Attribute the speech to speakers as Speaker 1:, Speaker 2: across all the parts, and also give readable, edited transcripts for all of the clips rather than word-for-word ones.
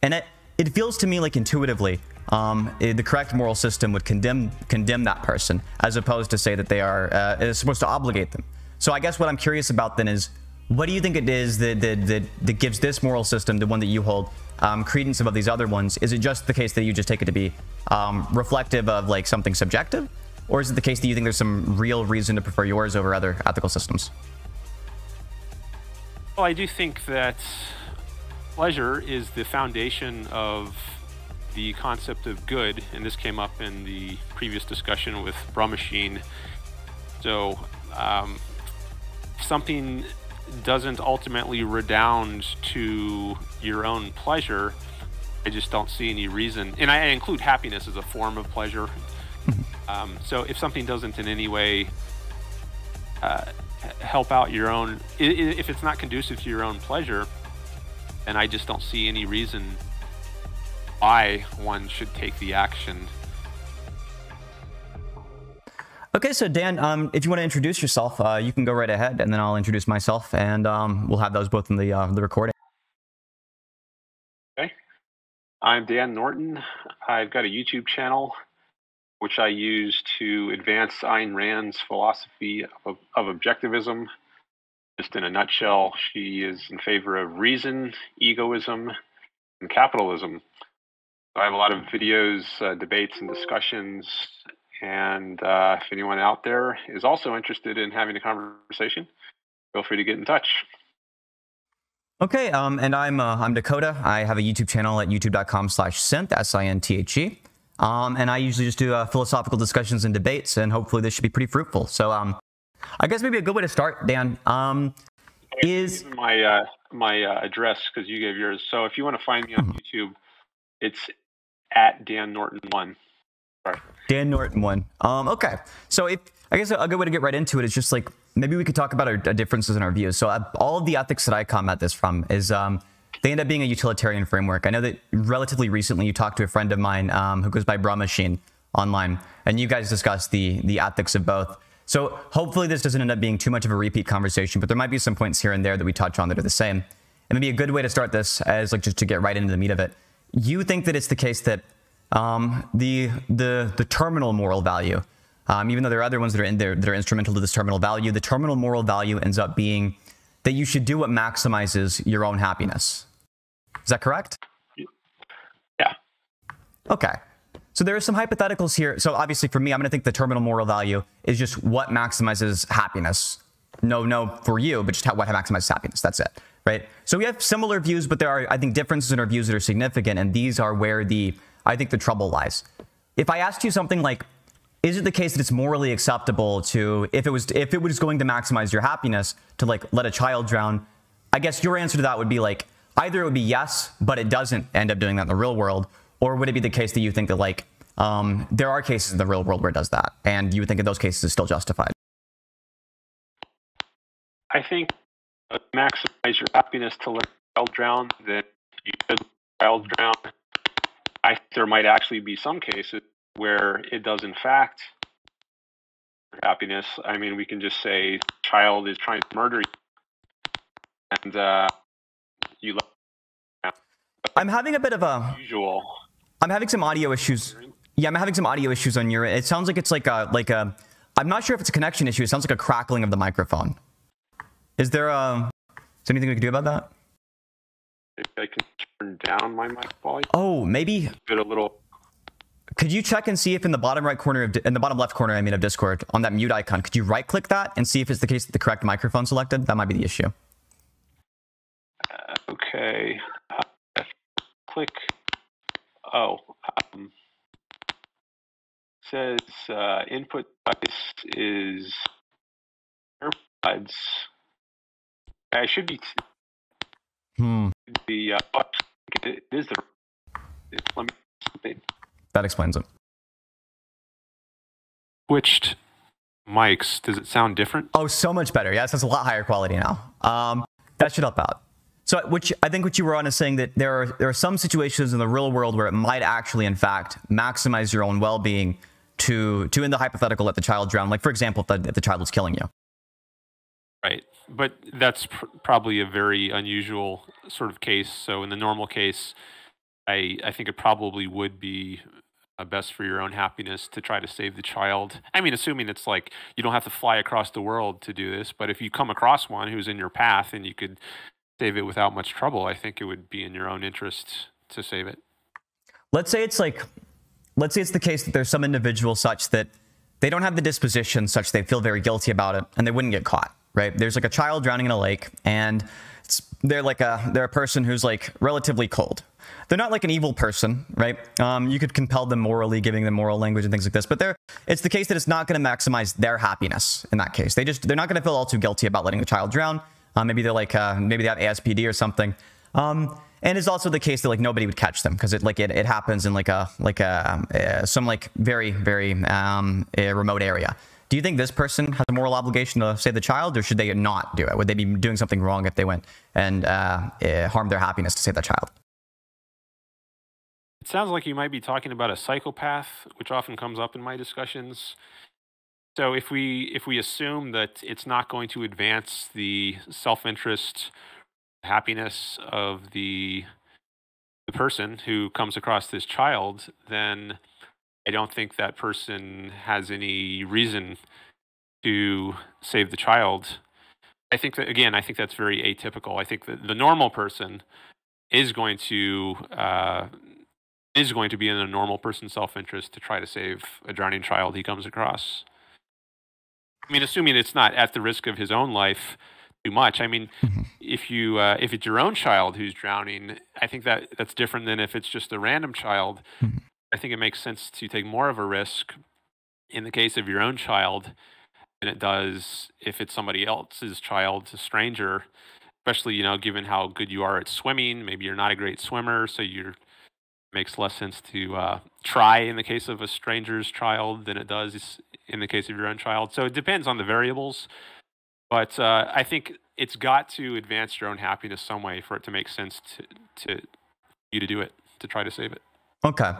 Speaker 1: And it feels to me like intuitively, the correct moral system would condemn that person, as opposed to say that they are supposed to obligate them. So I guess what I'm curious about then is, what do you think it is that gives this moral system, the one that you hold, credence above these other ones? Is it just the case that you just take it to be reflective of like something subjective? Or is it the case that you think there's some real reason to prefer yours over other ethical systems?
Speaker 2: Well, I do think that pleasure is the foundation of the concept of good, and this came up in the previous discussion with Brahmachin. So if something doesn't ultimately redound to your own pleasure, I just don't see any reason, and I include happiness as a form of pleasure. So if something doesn't in any way help out your own, if it's not conducive to your own pleasure, then I just don't see any reason why one should take the action.
Speaker 1: Okay, so Dan, if you want to introduce yourself, you can go right ahead, and then I'll introduce myself, and we'll have those both in the recording.
Speaker 2: Okay, I'm Dan Norton. I've got a YouTube channel which I use to advance Ayn Rand's philosophy of objectivism. Just in a nutshell, she is in favor of reason, egoism, and capitalism. I have a lot of videos, debates, and discussions. And if anyone out there is also interested in having a conversation, feel free to get in touch.
Speaker 1: Okay, and I'm Dakota. I have a YouTube channel at youtube.com/synth, S-I-N-T-H-E. And I usually just do philosophical discussions and debates, and hopefully this should be pretty fruitful. So I guess maybe a good way to start, Dan, is
Speaker 2: my address, because you gave yours. So if you want to find me on YouTube, it's at Dan Norton 1. Sorry.
Speaker 1: Dan Norton 1. Okay. So I guess a good way to get right into it is just like, maybe we could talk about our differences in our views. So all of the ethics that I come at this from is they end up being a utilitarian framework. I know that relatively recently you talked to a friend of mine who goes by Brahmachin online, and you guys discussed the ethics of both. So hopefully this doesn't end up being too much of a repeat conversation, but there might be some points here and there that we touch on that are the same. And maybe a good way to start this as like just to get right into the meat of it. You think that it's the case that the terminal moral value, even though there are other ones that are in there that are instrumental to this terminal value, the terminal moral value ends up being that you should do what maximizes your own happiness. Is that correct?
Speaker 2: Yeah.
Speaker 1: Okay. So there are some hypotheticals here. So obviously for me, I'm going to think the terminal moral value is just what maximizes happiness. No for you, but just what maximizes happiness. That's it. Right? So we have similar views, but there are, I think, differences in our views that are significant. And these are where I think the trouble lies. If I asked you something like, is it the case that it's morally acceptable to, if it was going to maximize your happiness, to like let a child drown? I guess your answer to that would be like, either it would be yes, but it doesn't end up doing that in the real world, or would it be the case that you think that like there are cases in the real world where it does that, and you would think in those cases it's still justified?
Speaker 2: I think maximize your happiness to let a child drown, then you should let a child drown. I think there might actually be some cases where it does in fact happiness. I mean, we can just say child is trying to murder you, and you let.
Speaker 1: I'm having a bit of a
Speaker 2: usual.
Speaker 1: I'm having some audio issues. Yeah, I'm having some audio issues on your. It sounds like it's like a. I'm not sure if it's a connection issue. It sounds like a crackling of the microphone. Is there anything we can do about that?
Speaker 2: Maybe I can turn down my mic volume.
Speaker 1: Oh, maybe.
Speaker 2: Get a little.
Speaker 1: Could you check and see if in the bottom right corner in the bottom left corner, of Discord, on that mute icon, could you right click that and see if it's the case that the correct microphone selected? That might be the issue.
Speaker 2: Okay. Click. Oh. Says input device is AirPods. I should be. The it is the. Let me.
Speaker 1: That explains it.
Speaker 2: Switched mics. Does it sound different?
Speaker 1: Oh, so much better. Yes, it's a lot higher quality now. That should help out. So, I think what you were on is saying that there are some situations in the real world where it might actually, in fact, maximize your own well-being to in the hypothetical let the child drown. Like, for example, if the child was killing you.
Speaker 2: Right. But that's probably a very unusual sort of case. So in the normal case, I think it probably would be best for your own happiness to try to save the child. I mean, assuming it's like you don't have to fly across the world to do this, but if you come across one who's in your path and you could save it without much trouble, I think it would be in your own interest to save it.
Speaker 1: Let's say it's the case that there's some individual such that they don't have the disposition such they feel very guilty about it and they wouldn't get caught, right? There's like a child drowning in a lake and they're a person who's like relatively cold. They're not like an evil person, right? You could compel them morally, giving them moral language and things like this, but it's the case that it's not going to maximize their happiness in that case. They're not going to feel all too guilty about letting a child drown. Maybe they're like, maybe they have ASPD or something. And it's also the case that like nobody would catch them because it happens in some very remote area. Do you think this person has a moral obligation to save the child, or should they not do it? Would they be doing something wrong if they went and harmed their happiness to save that child?
Speaker 2: It sounds like you might be talking about a psychopath, which often comes up in my discussions. So if we assume that it's not going to advance the self-interest, happiness of the person who comes across this child, then I don't think that person has any reason to save the child. I think that's very atypical. I think that the normal person is going to be in a normal person's self-interest to try to save a drowning child he comes across. I mean, assuming it's not at the risk of his own life too much. I mean, if it's your own child who's drowning, I think that's different than if it's just a random child. I think it makes sense to take more of a risk in the case of your own child than it does if it's somebody else's child, a stranger, especially, given how good you are at swimming. Maybe you're not a great swimmer, so it makes less sense to try in the case of a stranger's child than it does in the case of your own child. So it depends on the variables, but I think it's got to advance your own happiness some way for it to make sense to you to do it, to try to save it.
Speaker 1: Okay.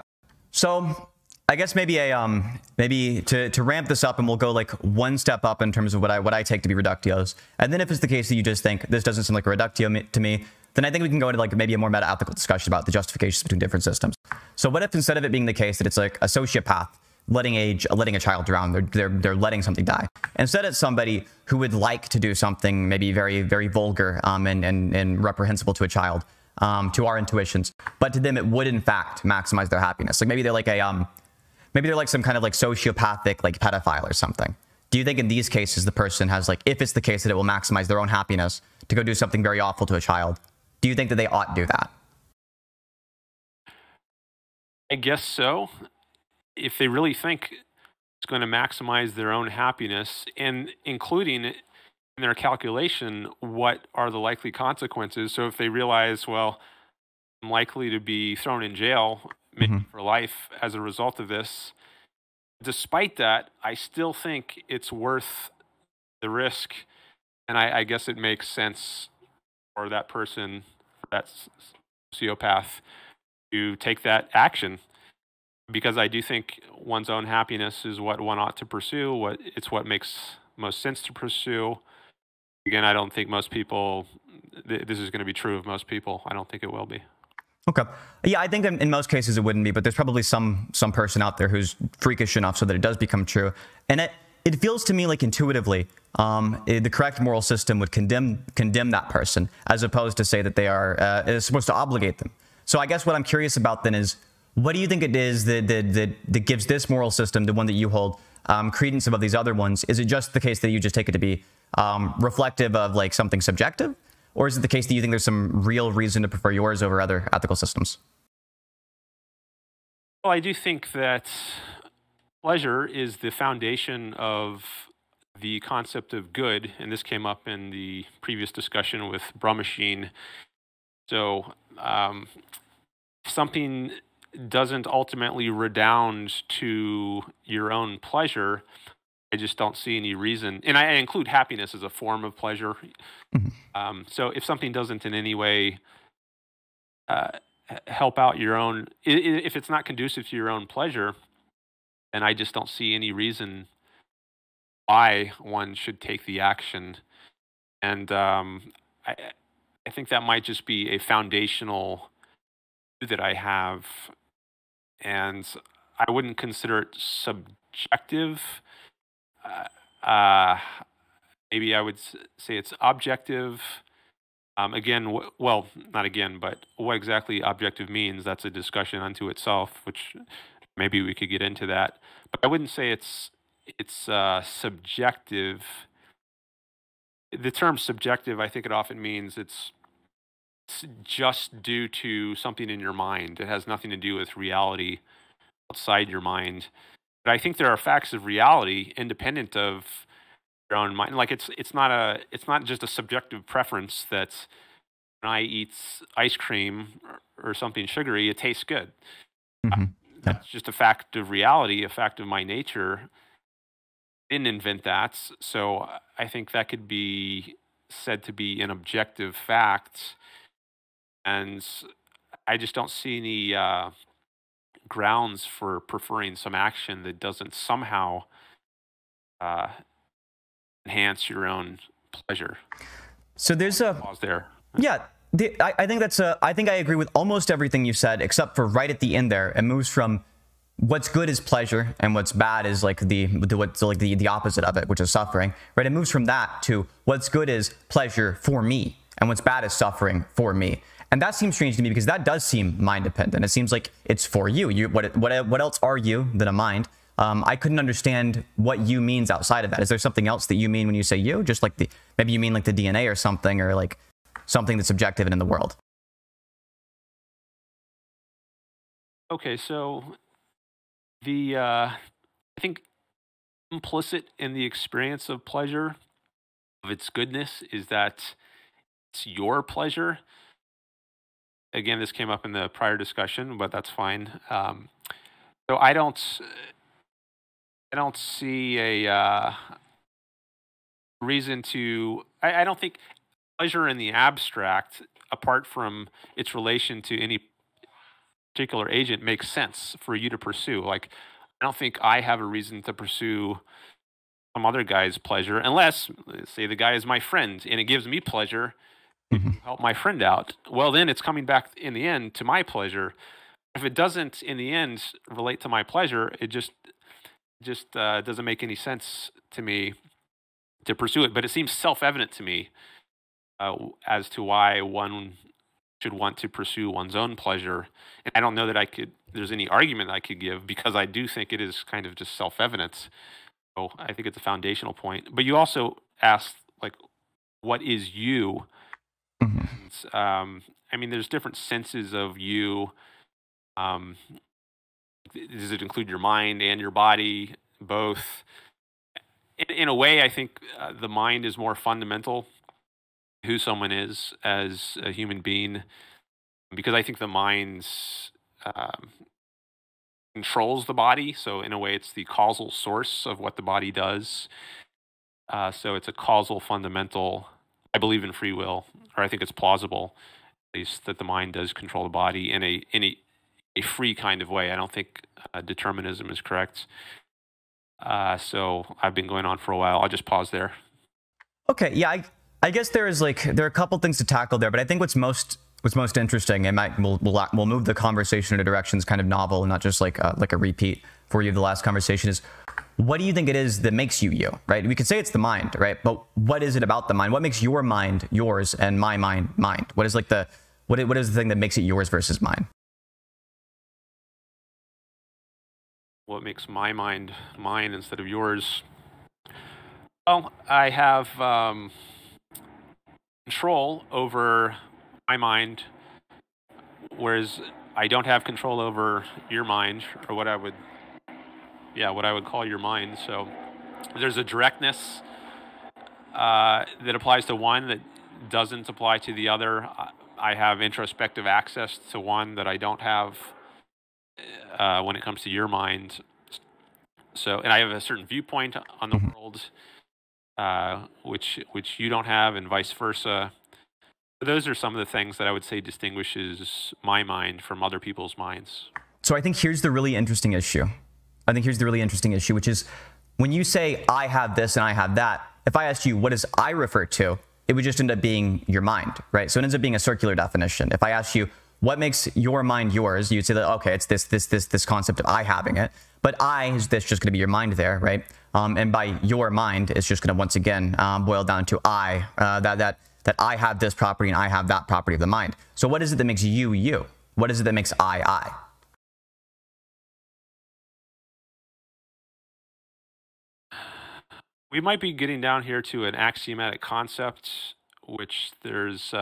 Speaker 1: So I guess maybe to ramp this up, and we'll go like one step up in terms of what I take to be reductios. And then if it's the case that you just think this doesn't seem like a reductio to me, then I think we can go into like maybe a more meta-ethical discussion about the justifications between different systems. So what if instead of it being the case that it's like a sociopath letting a child drown, they're letting something die, instead it's somebody who would like to do something maybe very, very vulgar and reprehensible to a child, to our intuitions, but to them it would in fact maximize their happiness. Like maybe they're like some kind of like sociopathic like pedophile or something. Do you think in these cases the person has like, if it's the case that it will maximize their own happiness to go do something very awful to a child, do you think that they ought to do that?
Speaker 2: I guess so. If they really think it's going to maximize their own happiness, and including in their calculation, what are the likely consequences? So if they realize, well, I'm likely to be thrown in jail maybe for life as a result of this, despite that, I still think it's worth the risk. And I guess it makes sense for that person, for that sociopath, to take that action. Because I do think one's own happiness is what one ought to pursue. It's what makes most sense to pursue. Again, I don't think most people, this is going to be true of most people. I don't think it will be.
Speaker 1: Okay. Yeah, I think in most cases it wouldn't be, but there's probably some person out there who's freakish enough so that it does become true. And it feels to me like intuitively, the correct moral system would condemn that person, as opposed to say that they is supposed to obligate them. So I guess what I'm curious about then is, what do you think it is that gives this moral system, the one that you hold, credence above these other ones? Is it just the case that you just take it to be reflective of like something subjective? Or is it the case that you think there's some real reason to prefer yours over other ethical systems?
Speaker 2: Well, I do think that pleasure is the foundation of the concept of good, and this came up in the previous discussion with Brahmachin. So if something doesn't ultimately redound to your own pleasure, I just don't see any reason. And I include happiness as a form of pleasure. So if something doesn't in any way help out your own, if it's not conducive to your own pleasure, then I just don't see any reason why one should take the action. And I think that might just be a foundational that I have, and I wouldn't consider it subjective. Uh, Maybe I would say it's objective. Again, well, not again, but what exactly objective means, that's a discussion unto itself, which maybe we could get into that. But I wouldn't say it's subjective. The term subjective, I think it often means it's just due to something in your mind. It has nothing to do with reality outside your mind. But I think there are facts of reality independent of your own mind. Like it's not just a subjective preference that when I eat ice cream or something sugary, it tastes good.
Speaker 1: Mm-hmm.
Speaker 2: That's just a fact of reality, a fact of my nature. I didn't invent that, so I think that could be said to be an objective fact. And I just don't see any grounds for preferring some action that doesn't somehow uh, enhance your own pleasure.
Speaker 1: So there's a
Speaker 2: pause there.
Speaker 1: Yeah, I think I think I agree with almost everything you said, except for right at the end there. It moves from what's good is pleasure and what's bad is like the opposite of it, which is suffering, right? It moves from that to what's good is pleasure for me and what's bad is suffering for me. And that seems strange to me because that does seem mind dependent. It seems like it's for you. What else are you than a mind? I couldn't understand what you means outside of that. Is there something else that you mean when you say you? Just like maybe you mean like the DNA or something, or like something that's objective and in the world.
Speaker 2: Okay, so I think implicit in the experience of pleasure, of its goodness, is that it's your pleasure. Again, this came up in the prior discussion, but that's fine. So I don't see a reason to. I don't think pleasure in the abstract, apart from its relation to any particular agent, makes sense for you to pursue. Like, I don't think I have a reason to pursue some other guy's pleasure, unless, say, the guy is my friend and it gives me pleasure to help my friend out. Well, then it's coming back in the end to my pleasure. If it doesn't, in the end, relate to my pleasure, it just doesn't make any sense to me to pursue it. But it seems self-evident to me as to why one should want to pursue one's own pleasure. And I don't know that there's any argument I could give, because I do think it is kind of just self-evident. So I think it's a foundational point. But you also asked, like, what is you? I mean, there's different senses of you. Does it include your mind and your body, both? In a way, I think the mind is more fundamental to who someone is as a human being, because I think the mind controls the body. So in a way, it's the causal source of what the body does. So it's a causal fundamental. I believe in free will, or I think it's plausible, at least, that the mind does control the body in a free kind of way. I don't think determinism is correct. So I've been going on for a while. I'll just pause there.
Speaker 1: Okay, yeah, I guess there are a couple things to tackle there, but I think what's most interesting, and we'll move the conversation in directions kind of novel and not just like a repeat for you of the last conversation, is what do you think it is that makes you, right? We could say it's the mind, right? But what is it about the mind? What makes your mind yours and my mind mine? What is what is the thing that makes it yours versus mine?
Speaker 2: What makes my mind mine instead of yours? Well, I have control over my mind, whereas I don't have control over your mind, or what I would call your mind. So there's a directness that applies to one that doesn't apply to the other. I have introspective access to one that I don't have when it comes to your mind. So, and I have a certain viewpoint on the world, which you don't have, and vice versa. But those are some of the things that I would say distinguishes my mind from other people's minds.
Speaker 1: So I think here's the really interesting issue. Which is when you say I have this and I have that, if I asked you what does I refer to, it would just end up being your mind, right? So it ends up being a circular definition. If I ask you what makes your mind yours? You'd say that, okay, it's this concept of I having it, but I is this just going to be your mind there, right? And by your mind, it's just going to once again boil down to I, that I have this property and I have that property of the mind. So what is it that makes you, you? What is it that makes I?
Speaker 2: We might be getting down here to an axiomatic concept, which there's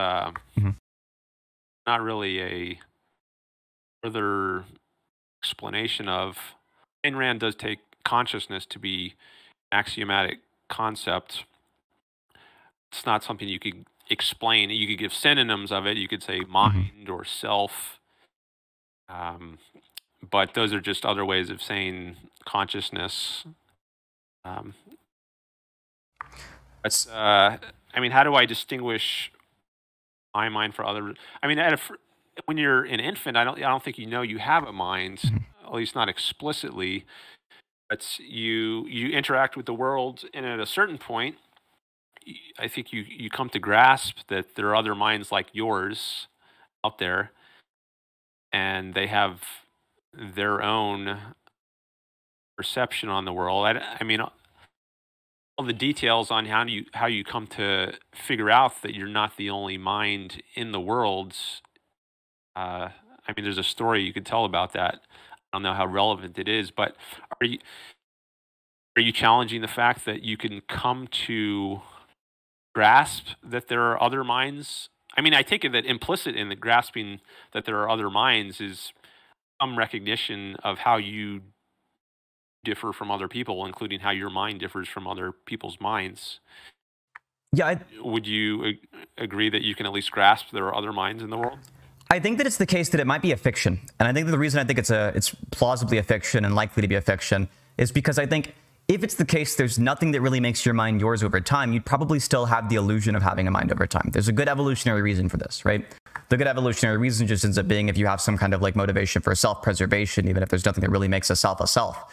Speaker 2: not really a further explanation of. Ayn Rand does take consciousness to be an axiomatic concept. It's not something you could explain. You could give synonyms of it. You could say mind or self. But those are just other ways of saying consciousness. I mean, how do I distinguish my mind for other? I mean, when you're an infant, I don't think you know you have a mind, at least not explicitly. But you interact with the world, and at a certain point, I think you come to grasp that there are other minds like yours out there, and they have their own perception on the world. I mean, all the details on how you come to figure out that you're not the only mind in the world. I mean, there's a story you could tell about that. I don't know how relevant it is, but are you challenging the fact that you can come to grasp that there are other minds? I mean, I take it that implicit in the grasping that there are other minds is some recognition of how you differ from other people, including how your mind differs from other people's minds.
Speaker 1: Yeah.
Speaker 2: Would you agree that you can at least grasp there are other minds in the world?
Speaker 1: I think that it's the case that it might be a fiction. And I think that the reason I think it's plausibly a fiction and likely to be a fiction is because I think if it's the case there's nothing that really makes your mind yours over time, you'd probably still have the illusion of having a mind over time. There's a good evolutionary reason for this, right? The good evolutionary reason just ends up being if you have some kind of like motivation for self-preservation, even if there's nothing that really makes a self a self.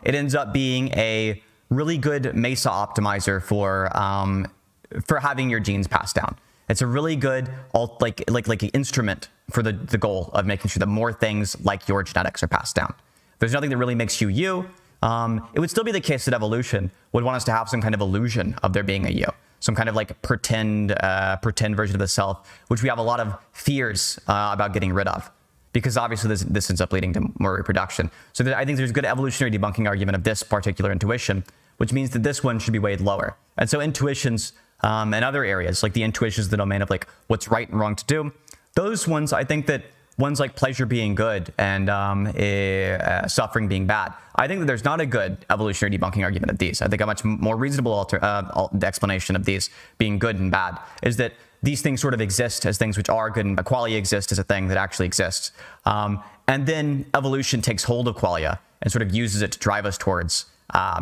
Speaker 1: It ends up being a really good Mesa optimizer for having your genes passed down. It's a really good like instrument for the goal of making sure that more things like your genetics are passed down. There's nothing that really makes you you. It would still be the case that evolution would want us to have some kind of illusion of there being a you, some kind of like pretend version of the self, which we have a lot of fears about getting rid of. Because obviously this ends up leading to more reproduction. So I think there's a good evolutionary debunking argument of this particular intuition, which means that this one should be weighed lower. And so intuitions and other areas, like the intuitions, the domain of like what's right and wrong to do, those ones, I think that ones like pleasure being good and suffering being bad, I think that there's not a good evolutionary debunking argument of these. I think a much more reasonable explanation of these being good and bad is that these things sort of exist as things which are good, and qualia exists as a thing that actually exists. And then evolution takes hold of qualia and sort of uses it to drive us towards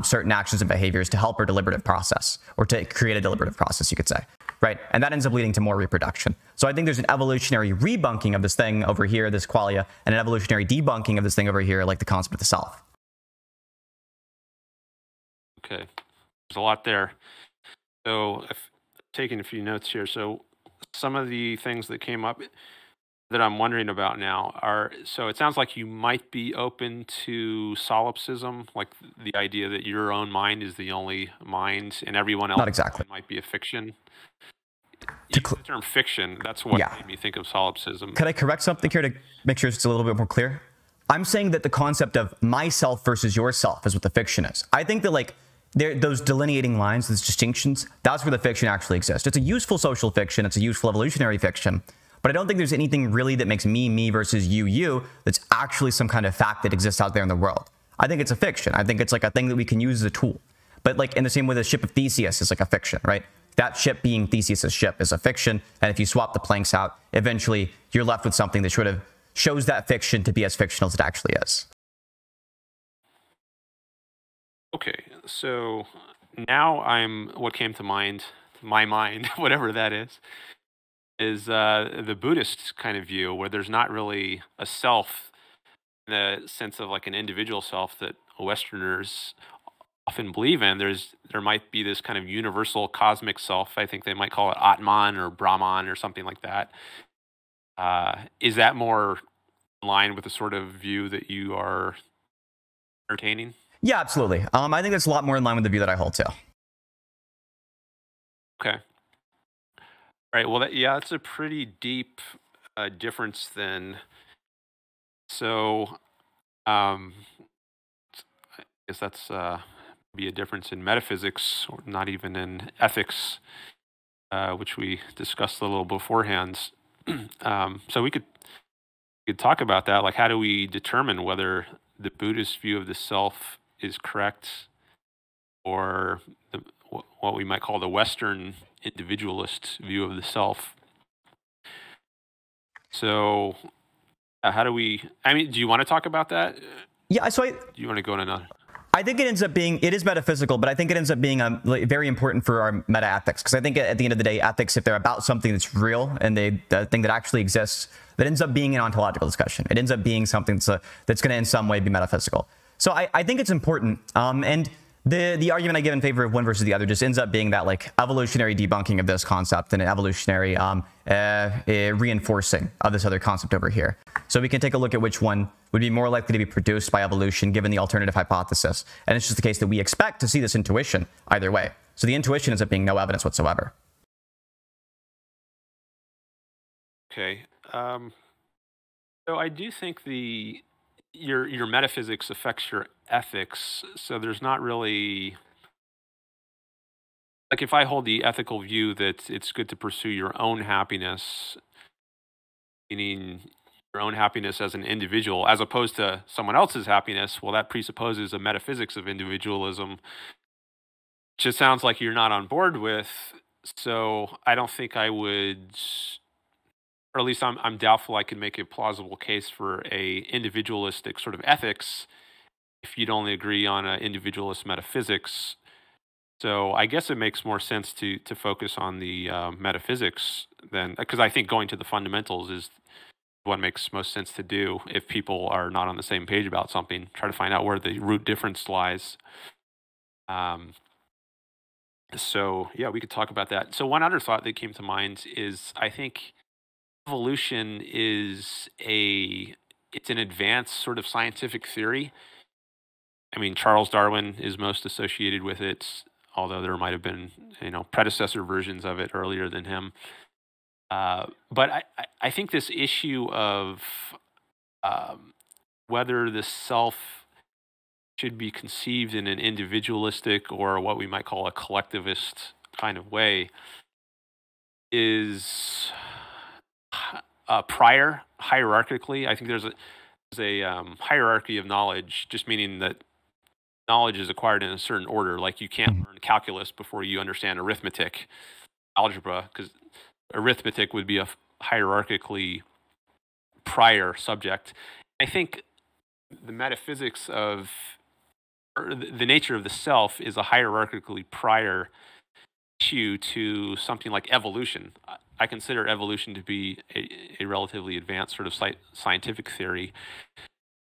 Speaker 1: certain actions and behaviors to help our deliberative process, or to create a deliberative process, you could say, right? And that ends up leading to more reproduction. So I think there's an evolutionary rebunking of this thing over here, this qualia, and an evolutionary debunking of this thing over here, like the concept of the self.
Speaker 2: Okay, there's a lot there. So I've taken a few notes here. So some of the things that came up that I'm wondering about now are, so it sounds like you might be open to solipsism, like the idea that your own mind is the only mind and everyone else
Speaker 1: Not exactly.
Speaker 2: might be a fiction. The term fiction, that's what made me think of solipsism.
Speaker 1: Could I correct something here to make sure it's a little bit more clear? I'm saying that the concept of myself versus yourself is what the fiction is. I think that like those delineating lines, those distinctions, that's where the fiction actually exists. It's a useful social fiction. It's a useful evolutionary fiction. But I don't think there's anything really that makes me versus you that's actually some kind of fact that exists out there in the world. I think it's a fiction. I think it's like a thing that we can use as a tool. But like in the same way the ship of Theseus is like a fiction, right? That ship being Theseus's ship is a fiction. And if you swap the planks out, eventually you're left with something that sort of shows that fiction to be as fictional as it actually is.
Speaker 2: Okay, so now what came to mind, my mind, whatever that is the Buddhist kind of view where there's not really a self in the sense of like an individual self that Westerners often believe in. There might be this kind of universal cosmic self. I think they might call it Atman or Brahman or something like that. Is that more in line with the sort of view that you are entertaining?
Speaker 1: Yeah, absolutely. I think that's a lot more in line with the view that I hold too.
Speaker 2: Okay. Right. Well, yeah, that's a pretty deep difference then. So, um, I guess that's be a difference in metaphysics, or not even in ethics, which we discussed a little beforehand. So we could talk about that. Like, how do we determine whether the Buddhist view of the self is correct, or what we might call the Western individualist view of the self? So, how do we? I mean, do you want to talk about that?
Speaker 1: Yeah, so
Speaker 2: Do you want to go in another?
Speaker 1: I think it ends up being, it is metaphysical, but I think it ends up being very important for our meta ethics. Because I think at the end of the day, ethics, if they're about something that's real and the thing that actually exists, that ends up being an ontological discussion. It ends up being something that's going to in some way be metaphysical. So I think it's important. And the argument I give in favor of one versus the other just ends up being that like evolutionary debunking of this concept and an evolutionary reinforcing of this other concept over here. So we can take a look at which one would be more likely to be produced by evolution given the alternative hypothesis. And it's just the case that we expect to see this intuition either way. So the intuition ends up being no evidence whatsoever.
Speaker 2: Okay. So I do think your metaphysics affects your ethics. So there's not really, like, if I hold the ethical view that it's good to pursue your own happiness, meaning your own happiness as an individual, as opposed to someone else's happiness, well, that presupposes a metaphysics of individualism, which it sounds like you're not on board with. So I don't think I would, or at least I'm doubtful I can make a plausible case for a individualistic sort of ethics if you'd only agree on an individualist metaphysics. So I guess it makes more sense to focus on the metaphysics than, because I think going to the fundamentals is what makes most sense to do if people are not on the same page about something. Try to find out where the root difference lies. So yeah, we could talk about that. So one other thought that came to mind is I think evolution is it's an advanced sort of scientific theory. I mean, Charles Darwin is most associated with it, although there might have been, predecessor versions of it earlier than him. But I think this issue of whether the self should be conceived in an individualistic or what we might call a collectivist kind of way is prior hierarchically. I think there's a hierarchy of knowledge, just meaning that knowledge is acquired in a certain order. Like you can't learn calculus before you understand arithmetic, algebra, because arithmetic would be a hierarchically prior subject. I think the metaphysics of, or the nature of the self is a hierarchically prior issue to something like evolution. I consider evolution to be a relatively advanced sort of scientific theory.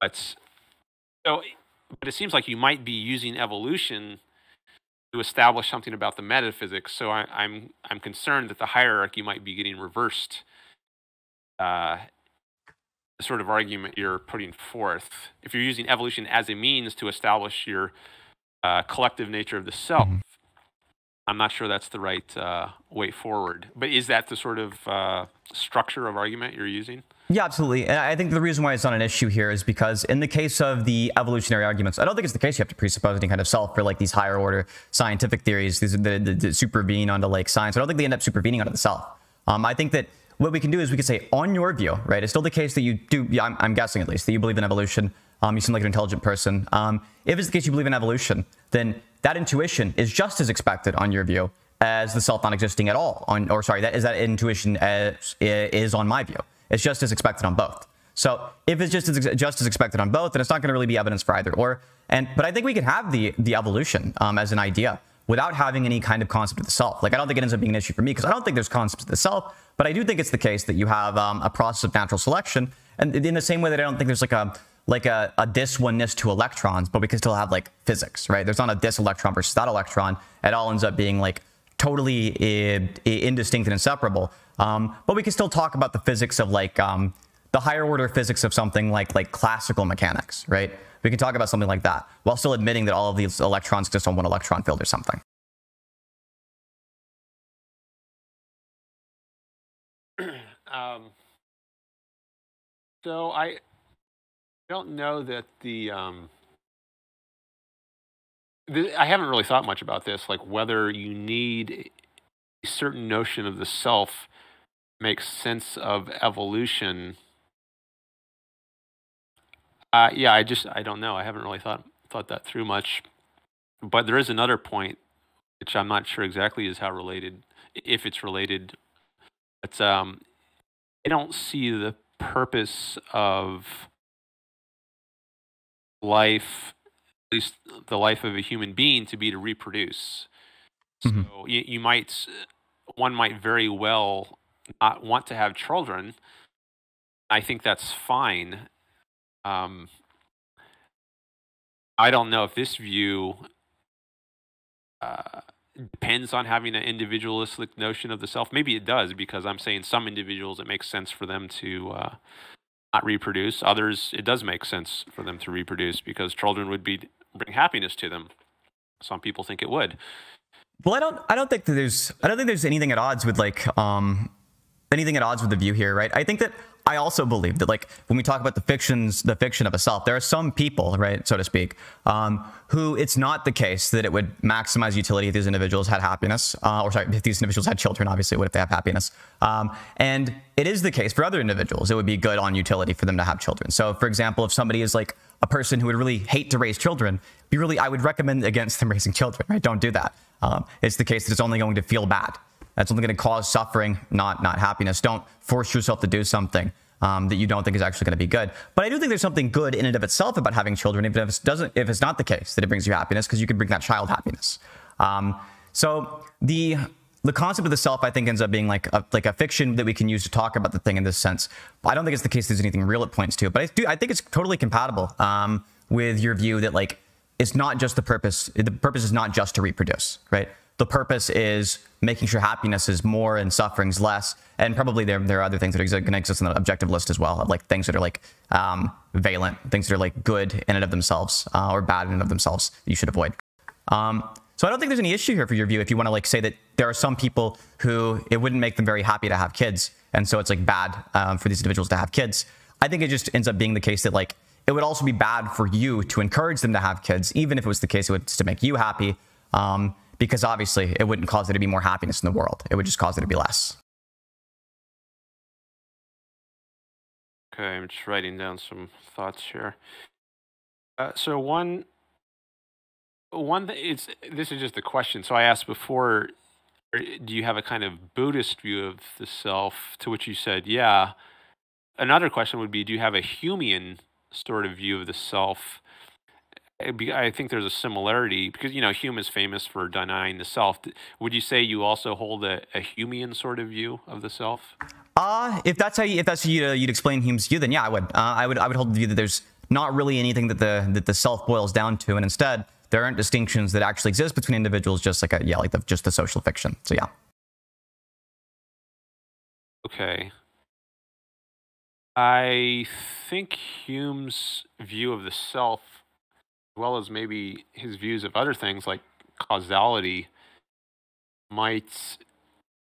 Speaker 2: But it seems like you might be using evolution to establish something about the metaphysics. So I'm concerned that the hierarchy might be getting reversed. The sort of argument you're putting forth, if you're using evolution as a means to establish your collective nature of the self, I'm not sure that's the right way forward. But is that the sort of structure of argument you're using?
Speaker 1: Yeah, absolutely. And I think the reason why it's not an issue here is because in the case of the evolutionary arguments, I don't think it's the case you have to presuppose any kind of self for like these higher order scientific theories, these the supervene onto like science. I don't think they end up supervening onto the self. I think that what we can do is we can say, on your view, right, it's still the case that you do, yeah, I'm guessing at least, that you believe in evolution. You seem like an intelligent person. If it's the case you believe in evolution, then that intuition is just as expected on your view as the self not existing at all. That intuition is on my view. It's just as expected on both. So if it's just as expected on both, then it's not going to really be evidence for either or. But I think we can have the evolution as an idea without having any kind of concept of the self. Like I don't think it ends up being an issue for me because I don't think there's concepts of the self. But I do think it's the case that you have a process of natural selection, and in the same way that I don't think there's like a this oneness to electrons, but we can still have like physics, right? There's not a this electron versus that electron. It all ends up being like totally indistinct and inseparable. But we can still talk about the physics of like the higher order physics of something like classical mechanics, right? We can talk about something like that while still admitting that all of these electrons exist on one electron field or something.
Speaker 2: So I don't know that I haven't really thought much about this, like whether you need a certain notion of the self makes sense of evolution. Yeah, I don't know. I haven't really thought that through much. But there is another point, which I'm not sure exactly is how related, if it's related. But I don't see the purpose of life, at least the life of a human being, to be to reproduce.
Speaker 1: Mm-hmm.
Speaker 2: So one might very well not want to have children. I think that's fine. I don't know if this view depends on having an individualistic notion of the self. Maybe it does, because I'm saying some individuals it makes sense for them to not reproduce. Others, it does make sense for them to reproduce because children would bring happiness to them. Some people think it would.
Speaker 1: Well, I don't think there's anything at odds with like anything at odds with the view here, right? I think that I also believe that, like, when we talk about the fiction of a self, there are some people, right, so to speak, who it's not the case that it would maximize utility if these individuals had happiness, or sorry, if these individuals had children, obviously, what if they have happiness? And it is the case for other individuals. It would be good on utility for them to have children. So, for example, if somebody is like a person who would really hate to raise children, I would recommend against them raising children, right? Don't do that. It's the case that it's only going to feel bad. That's only going to cause suffering, not happiness. Don't force yourself to do something that you don't think is actually going to be good. But I do think there's something good in and of itself about having children, even if it's not the case that it brings you happiness, because you can bring that child happiness. So the concept of the self, I think, ends up being like a fiction that we can use to talk about the thing in this sense. I don't think it's the case there's anything real it points to, but I think it's totally compatible with your view that, like, it's not just the purpose. The purpose is not just to reproduce, right? The purpose is making sure happiness is more and suffering's less. And probably there are other things that are going to exist on the objective list as well, like things that are like valent, things that are like good in and of themselves or bad in and of themselves that you should avoid. So I don't think there's any issue here for your view if you want to like say that there are some people who it wouldn't make them very happy to have kids. And so it's like bad for these individuals to have kids. I think it just ends up being the case that like it would also be bad for you to encourage them to have kids, even if it was the case it was to make you happy. Because obviously it wouldn't cause there to be more happiness in the world. It would just cause there to be less.
Speaker 2: Okay, I'm just writing down some thoughts here. So one this is just a question. So I asked before, do you have a kind of Buddhist view of the self? To which you said, yeah. Another question would be, do you have a Humean sort of view of the self? I think there's a similarity because, Hume is famous for denying the self. Would you say you also hold a Humean sort of view of the self?
Speaker 1: If that's how you'd explain Hume's view, then yeah, I would. I would hold the view that there's not really anything that the self boils down to, and instead there aren't distinctions that actually exist between individuals, just like just the social fiction. So yeah.
Speaker 2: Okay. I think Hume's view of the self, as well as maybe his views of other things like causality, might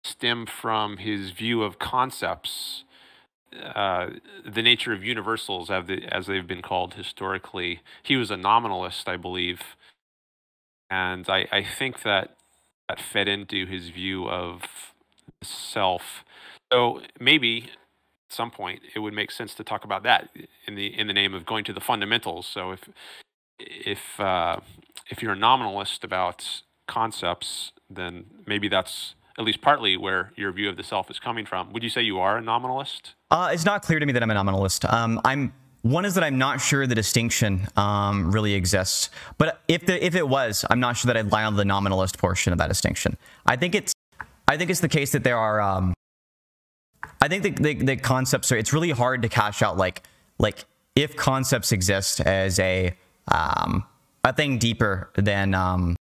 Speaker 2: stem from his view of concepts, the nature of universals, as they've been called historically. He was a nominalist, I believe, and I think that fed into his view of self. So maybe at some point it would make sense to talk about that in the name of going to the fundamentals. So if you're a nominalist about concepts, then maybe that's at least partly where your view of the self is coming from. Would you say you are a nominalist?
Speaker 1: It's not clear to me that I'm a nominalist. One is that I'm not sure the distinction really exists. But if it was, I'm not sure that I'd lie on the nominalist portion of that distinction. I think it's the case that there are. I think the concepts are. It's really hard to cash out like if concepts exist as a thing deeper than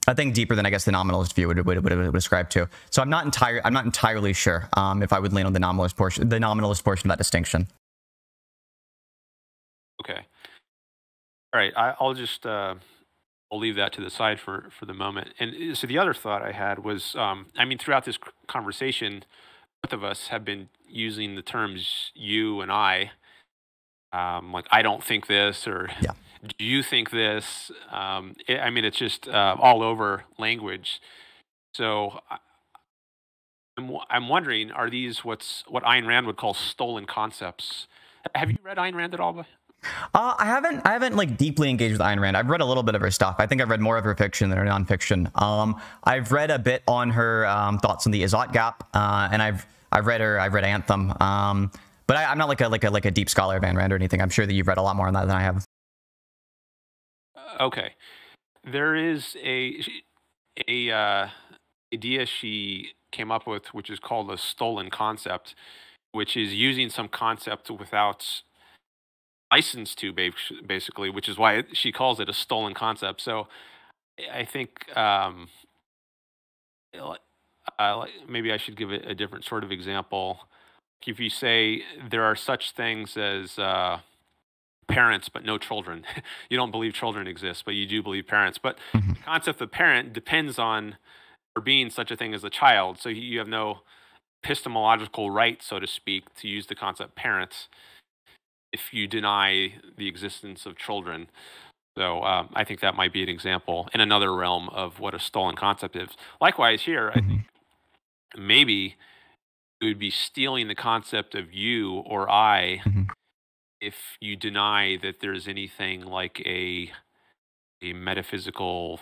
Speaker 1: I think deeper than I guess the nominalist view would ascribe to. So I'm not entirely sure if I would lean on the nominalist portion of that distinction.
Speaker 2: Okay. All right. I'll just I'll leave that to the side for the moment. And so the other thought I had was, I mean, throughout this conversation, both of us have been using the terms you and I. Like, I don't think this, or
Speaker 1: Yeah.
Speaker 2: do you think this? I mean, it's just all over language. So I'm wondering, are these what Ayn Rand would call stolen concepts? Have you read Ayn Rand at all?
Speaker 1: I haven't like deeply engaged with Ayn Rand. I've read a little bit of her stuff. I think I've read more of her fiction than her nonfiction. I've read a bit on her thoughts on the Izzat gap, and I've read Anthem. But I'm not like a deep scholar of Ayn Rand or anything. I'm sure that you've read a lot more on that than I have.
Speaker 2: Okay, there is a idea she came up with, which is called a stolen concept, which is using some concept without license to, basically, which is why she calls it a stolen concept. So I think maybe I should give it a different sort of example. If you say there are such things as parents but no children, you don't believe children exist, but you do believe parents. But
Speaker 1: Mm-hmm.
Speaker 2: the concept of parent depends on there being such a thing as a child. So you have no epistemological right, so to speak, to use the concept parents if you deny the existence of children. So I think that might be an example in another realm of what a stolen concept is. Likewise here, I think maybe it would be stealing the concept of you or I
Speaker 1: Mm-hmm.
Speaker 2: if you deny that there's anything like a metaphysical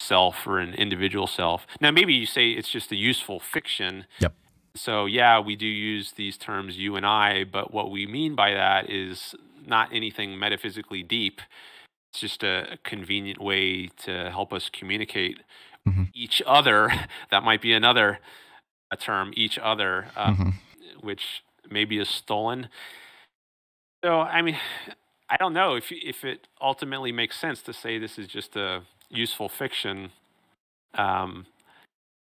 Speaker 2: self or an individual self. Now, maybe you say it's just a useful fiction.
Speaker 1: Yep.
Speaker 2: So, yeah, we do use these terms, you and I, but what we mean by that is not anything metaphysically deep. It's just a convenient way to help us communicate
Speaker 1: Mm-hmm.
Speaker 2: each other. That might be another term, each other,
Speaker 1: Mm-hmm.
Speaker 2: which maybe is stolen. So, I mean, I don't know if it ultimately makes sense to say this is just a useful fiction. I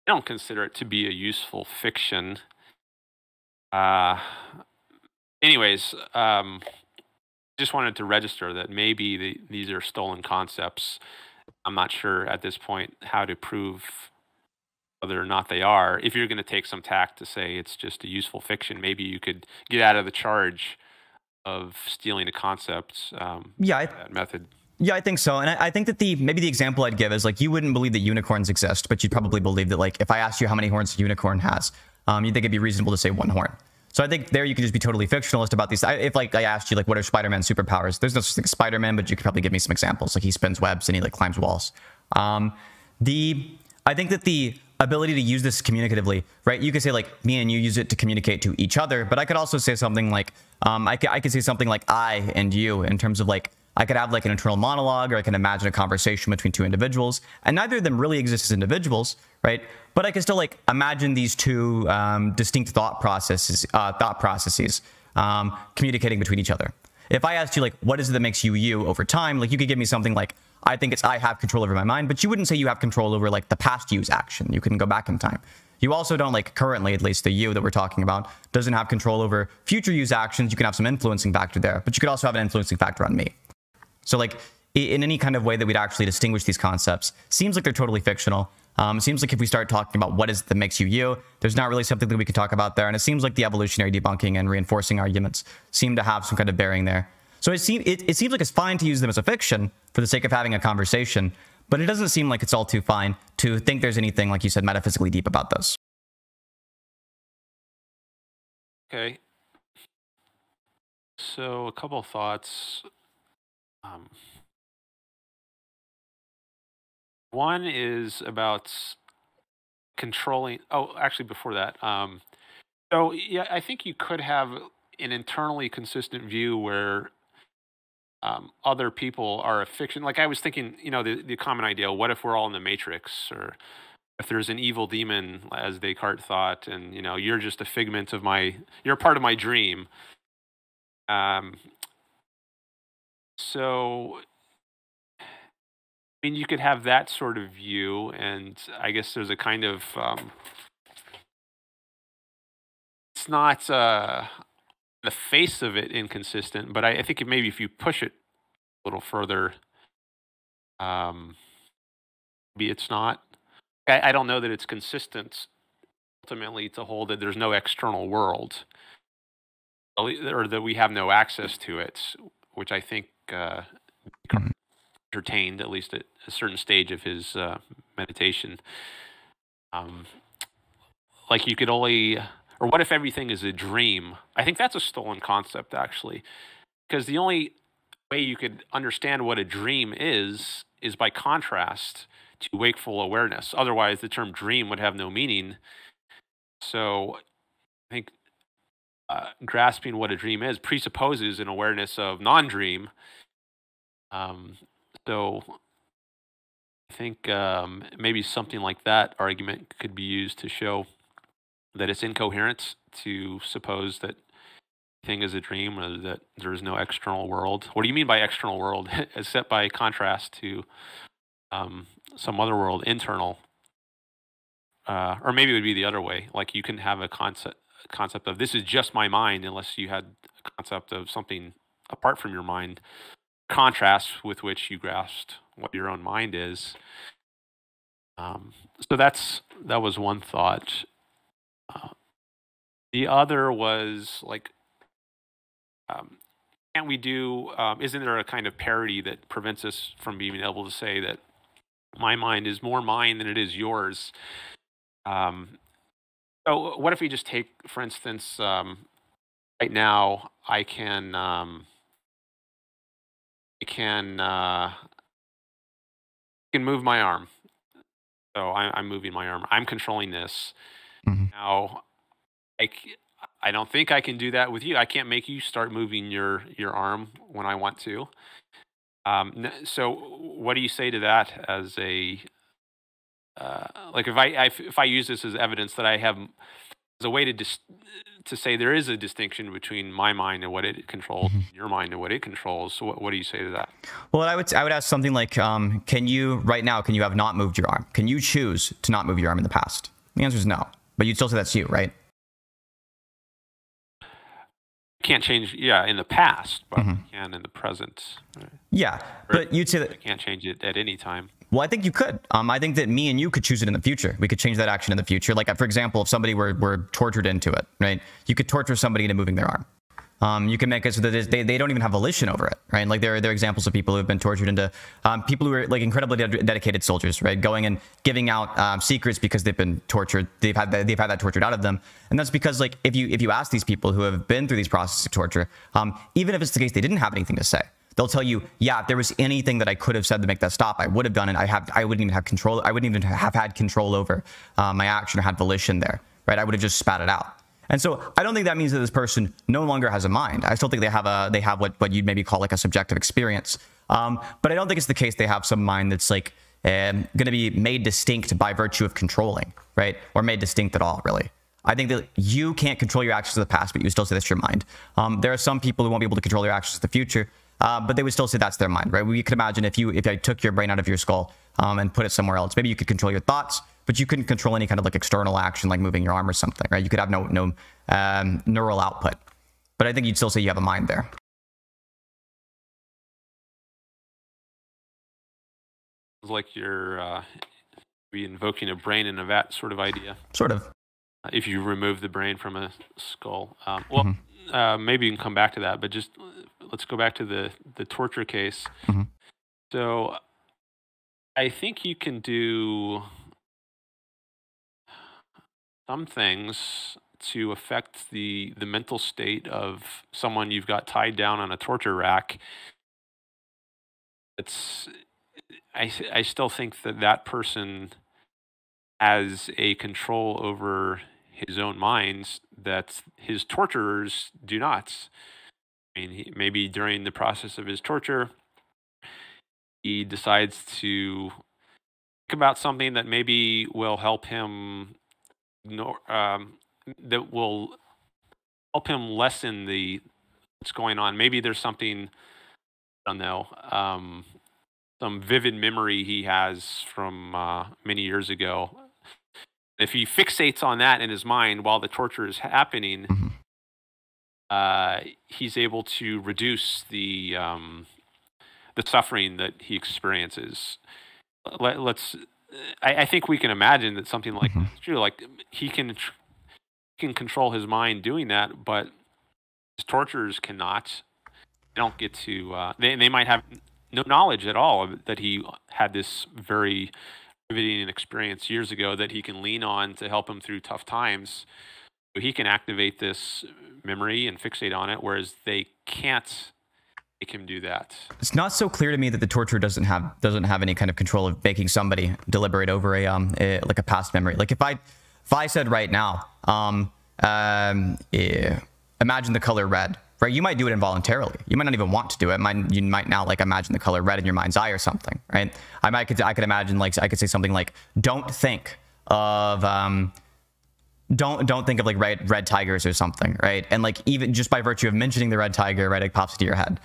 Speaker 2: don't consider it to be a useful fiction. Anyways, just wanted to register that maybe these are stolen concepts. I'm not sure at this point how to prove whether or not they are. If you're going to take some tact to say it's just a useful fiction, maybe you could get out of the charge of stealing a concept. That method.
Speaker 1: Yeah, I think so. And I think that maybe the example I'd give is like, you wouldn't believe that unicorns exist, but you'd probably believe that, like, if I asked you how many horns a unicorn has, you'd think it'd be reasonable to say one horn. So I think there you could just be totally fictionalist about these. If like I asked you, like, what are Spider-Man's superpowers? There's no such thing as Spider-Man, but you could probably give me some examples. Like, he spins webs and he like climbs walls. I think that the ability to use this communicatively, right? You could say like me and you use it to communicate to each other, but I could also say something like, I could say something like I and you, in terms of like, I could have like an internal monologue, or I can imagine a conversation between two individuals, and neither of them really exist as individuals, right? But I can still like imagine these two distinct thought processes communicating between each other. If I asked you like, what is it that makes you you over time? Like, you could give me something like, I think it's I have control over my mind, but you wouldn't say you have control over like the past you's action. You couldn't go back in time. You also don't, like, currently, at least the you that we're talking about, doesn't have control over future you's actions. You can have some influencing factor there, but you could also have an influencing factor on me. So like, in any kind of way that we'd actually distinguish these concepts, seems like they're totally fictional. It seems like if we start talking about what is it that makes you you, there's not really something that we could talk about there. And it seems like the evolutionary debunking and reinforcing arguments seem to have some kind of bearing there. So it seems like it's fine to use them as a fiction for the sake of having a conversation, but it doesn't seem like it's all too fine to think there's anything, like you said, metaphysically deep about those.
Speaker 2: Okay. So a couple of thoughts. One is about controlling. Oh, actually, before that. So yeah, I think you could have an internally consistent view where other people are a fiction. Like, I was thinking, the common idea: what if we're all in the Matrix, or if there's an evil demon, as Descartes thought, and you're just a figment of you're a part of my dream. So I mean, you could have that sort of view, and I guess there's a kind of it's not the face of it inconsistent, but I think maybe if you push it a little further, um, maybe it's not. I don't know that it's consistent ultimately to hold that there's no external world, or that we have no access to it, which I think
Speaker 1: Mhm.
Speaker 2: entertained at least at a certain stage of his meditation. Um, like you could only, or what if everything is a dream? I think that's a stolen concept actually, because the only way you could understand what a dream is by contrast to wakeful awareness. Otherwise, the term dream would have no meaning. So I think grasping what a dream is presupposes an awareness of non-dream. Um, so I think maybe something like that argument could be used to show that it's incoherent to suppose that thing is a dream or that there is no external world. What do you mean by external world? As set by contrast to some other world, internal, or maybe it would be the other way. Like you can have a concept of this is just my mind, unless you had a concept of something apart from your mind. Contrast with which you grasped what your own mind is. So that was one thought. The other was like, can't we do? Isn't there a kind of parity that prevents us from being able to say that my mind is more mine than it is yours? Um, so what if we just take, for instance, right now I can move my arm. So I'm moving my arm. I'm controlling this.
Speaker 1: Mhm.
Speaker 2: Now, I, c- I don't think I can do that with you. I can't make you start moving your arm when I want to. So what do you say to that as a like if I use this as evidence that I have as a way to to say there is a distinction between my mind and what it controls,
Speaker 1: Mhm.
Speaker 2: your mind and what it controls. So what do you say to that?
Speaker 1: Well, I would ask something like, can you right now, can you have not moved your arm? Can you choose to not move your arm in the past? The answer is no, but you'd still say that's you, right?
Speaker 2: Can't change, yeah, in the past, but
Speaker 1: Mhm.
Speaker 2: I can in the present. Right?
Speaker 1: Yeah,
Speaker 2: Or
Speaker 1: but you'd say
Speaker 2: I
Speaker 1: that.
Speaker 2: can't change it at any time.
Speaker 1: Well, I think you could. I think that me and you could choose it in the future. We could change that action in the future. Like, for example, if somebody were tortured into it, right? You could torture somebody into moving their arm. You can make it so that they don't even have volition over it, right? Like there are examples of people who have been tortured into people who are like incredibly dedicated soldiers, right? Going and giving out secrets because they've been tortured. They've had that tortured out of them, and that's because like if you ask these people who have been through these processes of torture, even if it's the case they didn't have anything to say, they'll tell you, yeah, if there was anything that I could have said to make that stop, I would have done it. I wouldn't even have control. I wouldn't even have had control over my action or had volition there, right? I would have just spat it out. And so I don't think that means that this person no longer has a mind. I still think they have what you'd maybe call like a subjective experience. But I don't think it's the case they have some mind that's like going to be made distinct by virtue of controlling, right? Or made distinct at all, really. I think that you can't control your actions of the past, but you still say that's your mind. There are some people who won't be able to control their actions of the future, but they would still say that's their mind, right? We could imagine if I took your brain out of your skull and put it somewhere else, maybe you could control your thoughts, but you couldn't control any kind of like external action, like moving your arm or something, right? You could have no neural output, but I think you'd still say you have a mind there.
Speaker 2: It's like you're invoking a brain in a vat sort of idea.
Speaker 1: Sort of.
Speaker 2: If you remove the brain from a skull.
Speaker 1: Mm-hmm.
Speaker 2: Maybe you can come back to that, but just let's go back to the torture case.
Speaker 1: Mm-hmm.
Speaker 2: So I think you can do some things to affect the mental state of someone you've got tied down on a torture rack. It's I still think that that person has a control over his own mind that his torturers do not. I mean, maybe during the process of his torture, he decides to think about something that maybe will help him, that will help him lessen the what's going on. Maybe there's something I don't know. some vivid memory he has from many years ago. If he fixates on that in his mind while the torture is happening, he's able to reduce the suffering that he experiences. I think we can imagine that something like that's true. Like he can control his mind doing that, but his torturers cannot. They don't get to. They might have no knowledge at all that he had this very riveting experience years ago that he can lean on to help him through tough times. So he can activate this memory and fixate on it, whereas they can't make him do that.
Speaker 1: It's not so clear to me that the torturer doesn't have any kind of control of making somebody deliberate over like a past memory. Like if I said right now, imagine the color red. Right, you might do it involuntarily. You might not even want to do it. You might now like imagine the color red in your mind's eye or something. Right? I could imagine like I could say something like, don't think of like red tigers or something, right? And like even just by virtue of mentioning the red tiger, right, it pops into your head.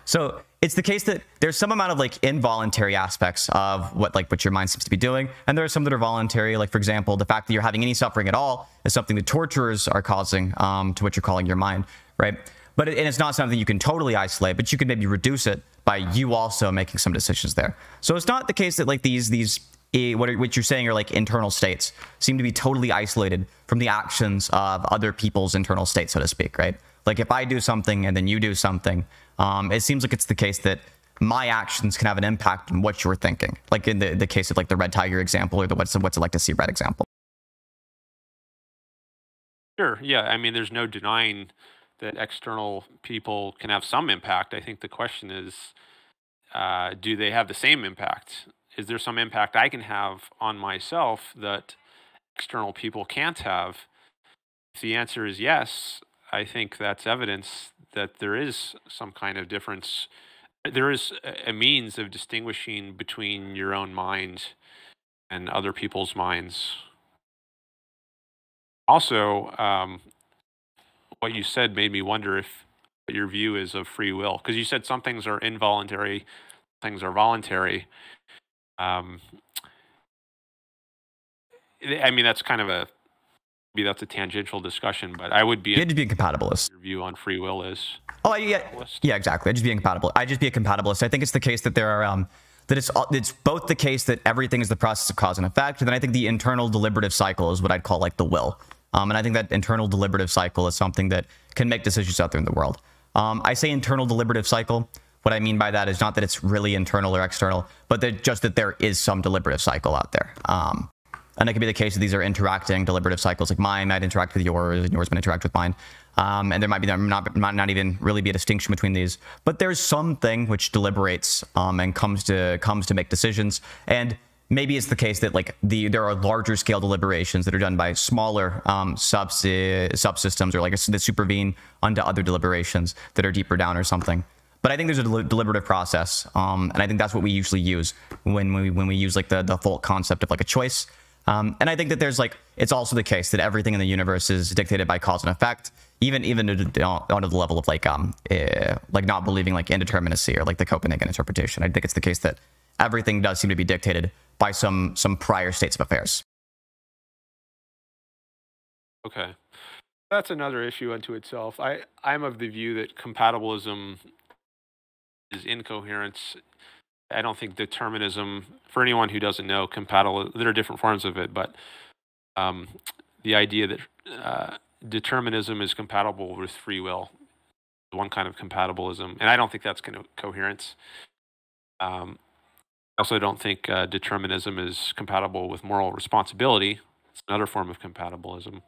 Speaker 1: So it's the case that there's some amount of like involuntary aspects of what your mind seems to be doing, and there are some that are voluntary. Like for example, the fact that you're having any suffering at all is something the torturers are causing to what you're calling your mind, right? But it's not something you can totally isolate, but you can maybe reduce it by you also making some decisions there. So it's not the case that like these what you're saying are like internal states seem to be totally isolated from the actions of other people's internal states, so to speak, right? Like if I do something and then you do something, it seems like it's the case that my actions can have an impact on what you're thinking. Like in the case of like the red tiger example or the what's it like to see red example.
Speaker 2: Sure. Yeah. I mean, there's no denying that external people can have some impact. I think the question is, do they have the same impact? Is there some impact I can have on myself that external people can't have? If the answer is yes, I think that's evidence that there is some kind of difference. There is a means of distinguishing between your own mind and other people's minds. Also, what you said made me wonder if what your view is of free will, because you said some things are involuntary, things are voluntary. I mean, that's kind of maybe that's a tangential discussion, but I would be.
Speaker 1: You'd be a compatibilist.
Speaker 2: Your view on free will is.
Speaker 1: Oh yeah, exactly. I'd just be incompatible. I'd just be a compatibilist. I think it's the case that there are that it's both the case that everything is the process of cause and effect, and then I think the internal deliberative cycle is what I'd call like the will. And I think that internal deliberative cycle is something that can make decisions out there in the world. I say internal deliberative cycle. What I mean by that is not that it's really internal or external, but just that there is some deliberative cycle out there. And it could be the case that these are interacting deliberative cycles, like mine might interact with yours, and yours might interact with mine. And there might not even really be a distinction between these. But there's something which deliberates and comes to make decisions. And maybe it's the case that like there are larger scale deliberations that are done by smaller subsystems or like that supervene onto other deliberations that are deeper down or something. But I think there's a deliberative process, and I think that's what we usually use when we use like the full concept of like a choice. And I think that there's like it's also the case that everything in the universe is dictated by cause and effect, even onto the level of like not believing like indeterminacy or like the Copenhagen interpretation. I think it's the case that everything does seem to be dictated by some prior states of affairs.
Speaker 2: Okay, that's another issue unto itself. I'm of the view that compatibilism is incoherence. I don't think determinism, for anyone who doesn't know, there are different forms of it, but the idea that determinism is compatible with free will is one kind of compatibilism, and I don't think that's coherence. I also don't think determinism is compatible with moral responsibility. It's another form of compatibilism.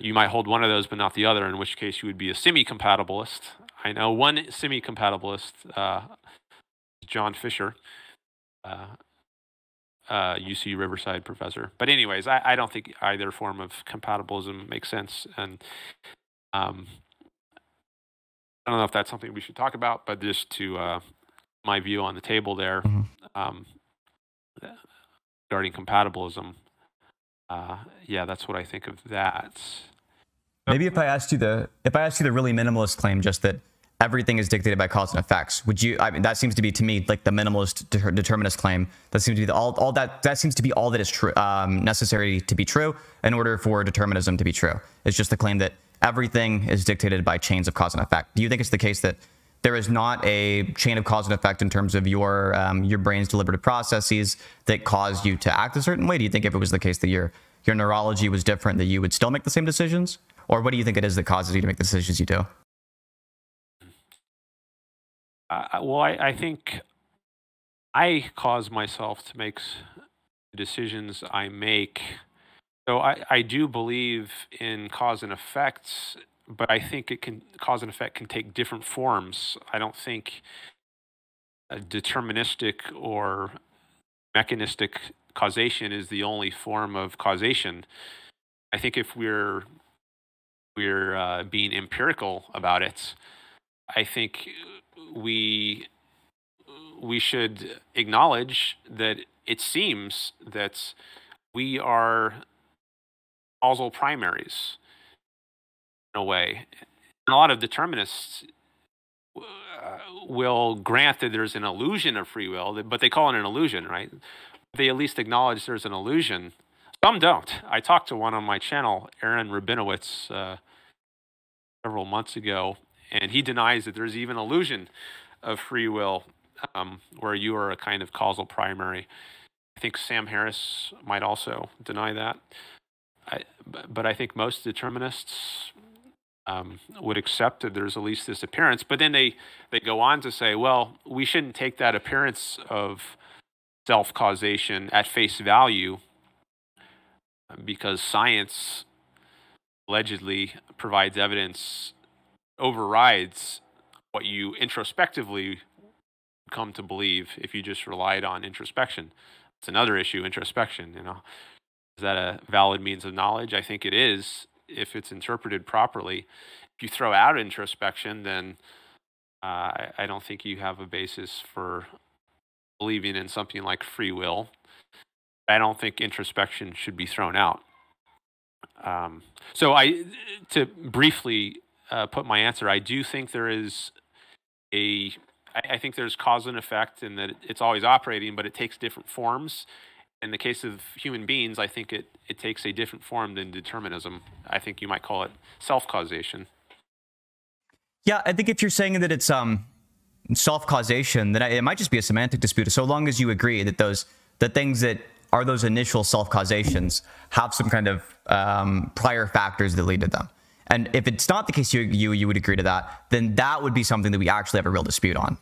Speaker 2: You might hold one of those but not the other, in which case you would be a semi-compatibilist. I know one semi-compatibilist, John Fisher, UC Riverside professor. But anyways, I don't think either form of compatibilism makes sense. And I don't know if that's something we should talk about, but just to my view on the table there, regarding compatibilism, yeah, that's what I think of that.
Speaker 1: Maybe if I asked you the really minimalist claim, just that everything is dictated by cause and effects. Would you? I mean, that seems to be to me like the minimalist determinist claim. That seems to be all that. That seems to be all that is true, necessary to be true in order for determinism to be true. It's just the claim that everything is dictated by chains of cause and effect. Do you think it's the case that there is not a chain of cause and effect in terms of your brain's deliberative processes that cause you to act a certain way? Do you think if it was the case that your neurology was different, that you would still make the same decisions? Or what do you think it is that causes you to make the decisions you do?
Speaker 3: Well, I think I cause myself to make the decisions I make. So I do believe in cause and effects, but I think cause and effect can take different forms. I don't think a deterministic or mechanistic causation is the only form of causation. I think if we're being empirical about it, I think we should acknowledge that it seems that we are causal primaries in a way. And a lot of determinists will grant that there's an illusion of free will, but they call it an illusion, right? They at least acknowledge there's an illusion. Some don't. I talked to one on my channel, Aaron Rabinowitz, several months ago, and he denies that there's even illusion of free will, where you are a kind of causal primary. I think Sam Harris might also deny that. But I think most determinists would accept that there's at least this appearance. But then they go on to say, well, we shouldn't take that appearance of self-causation at face value because science allegedly provides evidence, overrides what you introspectively come to believe if you just relied on introspection. It's another issue, introspection, you know. Is that a valid means of knowledge? I think it is, if it's interpreted properly. If you throw out introspection, then I don't think you have a basis for believing in something like free will. I don't think introspection should be thrown out. So to briefly put my answer, I do think there is I think there's cause and effect, and that it's always operating, but it takes different forms. In the case of human beings, I think it takes a different form than determinism. I think you might call it self-causation.
Speaker 1: Yeah, I think if you're saying that it's self-causation, then it might just be a semantic dispute. So long as you agree that the things that are those initial self-causations have some kind of prior factors that lead to them. And if it's not the case you would agree to that, then that would be something that we actually have a real dispute on.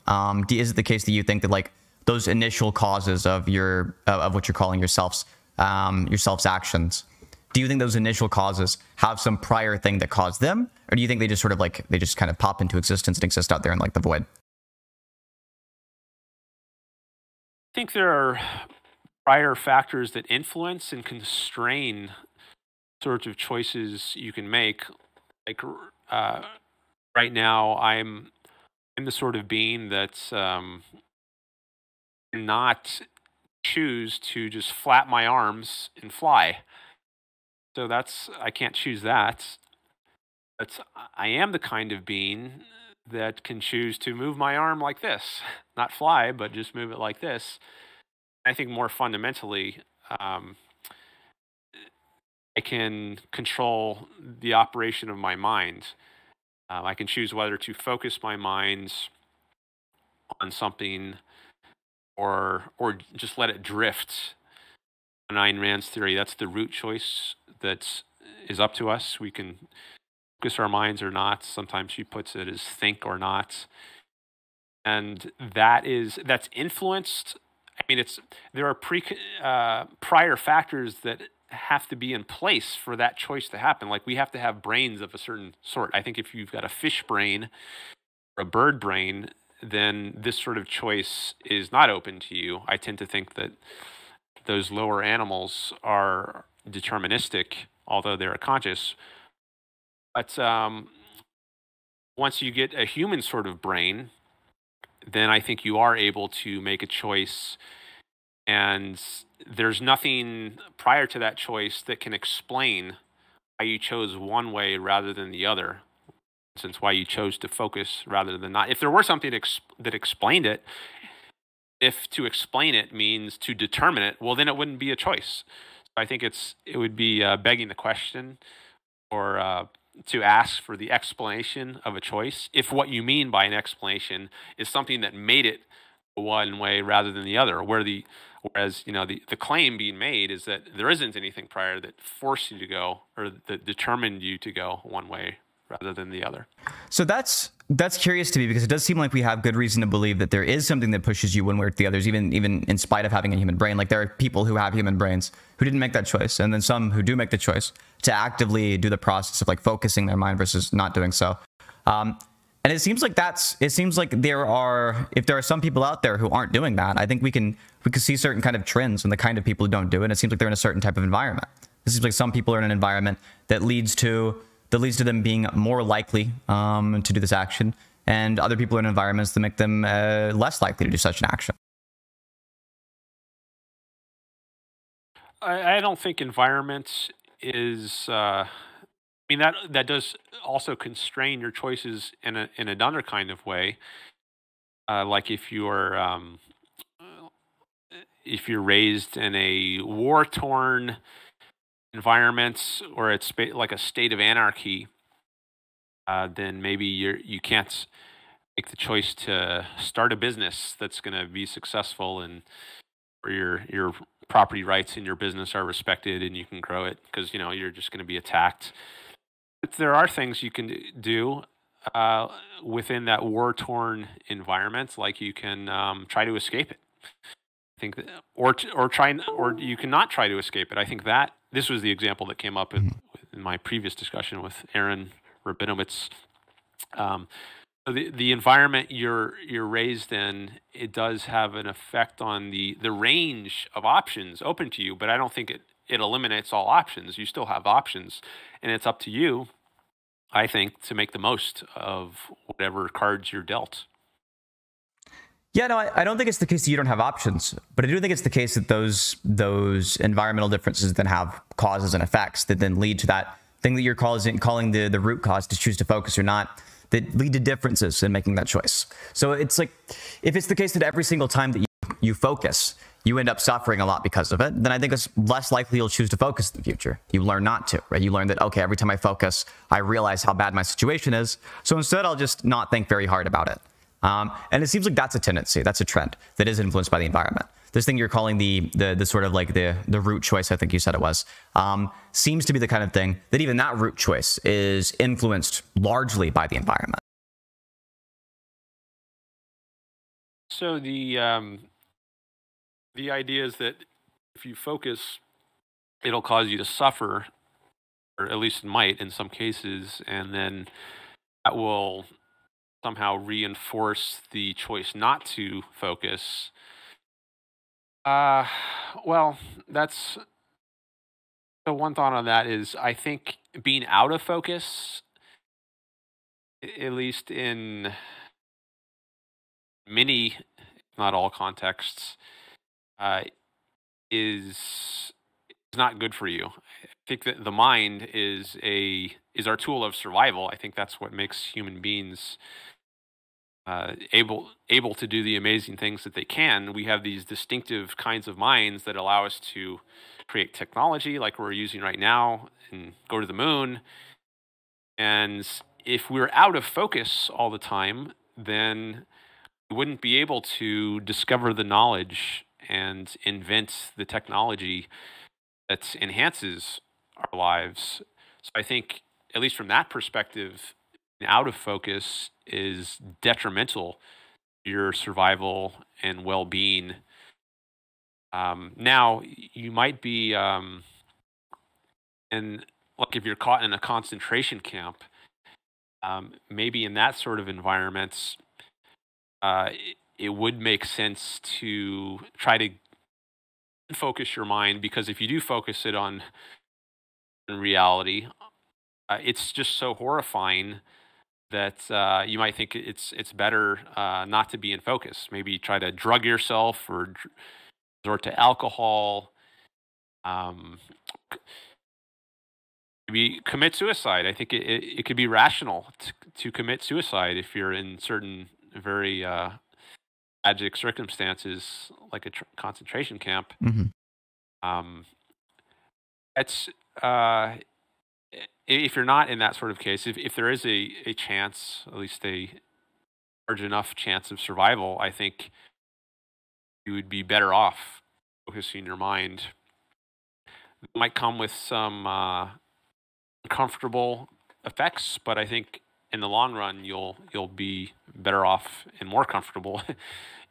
Speaker 1: Is it the case that you think that like those initial causes of what you're calling yourself's actions, do you think those initial causes have some prior thing that caused them, or do you think they just sort of like they just kind of pop into existence and exist out there in like the void?
Speaker 3: I think there are prior factors that influence and constrain sorts of choices you can make. Like right now, I'm the sort of being that's not choose to just flap my arms and fly. So I can't choose that. I am the kind of being that can choose to move my arm like this, not fly, but just move it like this. I think more fundamentally, I can control the operation of my mind. I can choose whether to focus my mind on something or just let it drift. On Ayn Rand's theory, that's the root choice that is up to us. We can focus our minds or not. Sometimes she puts it as think or not. And that's influenced. I mean, there are prior factors that have to be in place for that choice to happen. Like we have to have brains of a certain sort. I think if you've got a fish brain or a bird brain, then this sort of choice is not open to you. I tend to think that those lower animals are deterministic, although they're conscious. But once you get a human sort of brain, then I think you are able to make a choice, and there's nothing prior to that choice that can explain why you chose one way rather than the other. instance, why you chose to focus rather than not. If there were something that explained it, if to explain it means to determine it, well, then it wouldn't be a choice. So I think it would be begging the question, or to ask for the explanation of a choice, if what you mean by an explanation is something that made it one way rather than the other, whereas the claim being made is that there isn't anything prior that forced you to go, or that determined you to go one way rather than the other.
Speaker 1: So that's curious to me, because it does seem like we have good reason to believe that there is something that pushes you one way or the others, even in spite of having a human brain. Like, there are people who have human brains who didn't make that choice, and then some who do make the choice to actively do the process of like focusing their mind versus not doing so. And it seems like if there are some people out there who aren't doing that, I think we can see certain kind of trends in the kind of people who don't do it. And it seems like they're in a certain type of environment. It seems like some people are in an environment that leads to them being more likely to do this action, and other people are in environments that make them less likely to do such an action.
Speaker 3: I don't think environment is. I mean, that does also constrain your choices in another kind of way. Like if you're raised in a war-torn environment, or it's like a state of anarchy, then maybe you can't make the choice to start a business that's going to be successful, and where your property rights in your business are respected and you can grow it, because you're just going to be attacked. But there are things you can do within that war-torn environment, like you can try to escape it. I think that, or you cannot try to escape it. I think that this was the example that came up in my previous discussion with Aaron Rabinowitz. The environment you're raised in, it does have an effect on the range of options open to you, but I don't think it eliminates all options. You still have options, and it's up to you, I think, to make the most of whatever cards you're dealt.
Speaker 1: Yeah, no, I don't think it's the case that you don't have options, but I do think it's the case that those environmental differences then have causes and effects that then lead to that thing that you're calling the root cause to choose to focus or not, that lead to differences in making that choice. So it's like, if it's the case that every single time that you focus, you end up suffering a lot because of it, then I think it's less likely you'll choose to focus in the future. You learn not to, right? You learn that, okay, every time I focus, I realize how bad my situation is. So instead, I'll just not think very hard about it. And it seems like that's a tendency, that's a trend that is influenced by the environment. This thing you're calling the sort of like the root choice, I think you said it was, seems to be the kind of thing that even that root choice is influenced largely by the environment.
Speaker 3: So the idea is that if you focus, it'll cause you to suffer, or at least it might in some cases, and then that will somehow reinforce the choice not to focus. Well, that's the one thought on that is, I think being out of focus, at least in many, if not all contexts, is not good for you. I think that the mind is our tool of survival. I think that's what makes human beings able to do the amazing things that they can. We have these distinctive kinds of minds that allow us to create technology like we're using right now and go to the moon. And if we're out of focus all the time, then we wouldn't be able to discover the knowledge and invent the technology that enhances our lives. So I think, at least from that perspective, out of focus is detrimental to your survival and well-being. Now, you might be, like if you're caught in a concentration camp, maybe in that sort of environment, it would make sense to try to focus your mind, because if you do focus it on reality, it's just so horrifying that you might think it's better not to be in focus. Maybe try to drug yourself or resort to alcohol, maybe commit suicide. I think it could be rational to commit suicide if you're in certain very tragic circumstances, like a concentration camp.
Speaker 1: Hmm.
Speaker 3: Um, it's if you're not in that sort of case, if there is a chance, at least a large enough chance of survival, I think you would be better off focusing your mind. It might come with some uncomfortable effects, but I think in the long run you'll be better off and more comfortable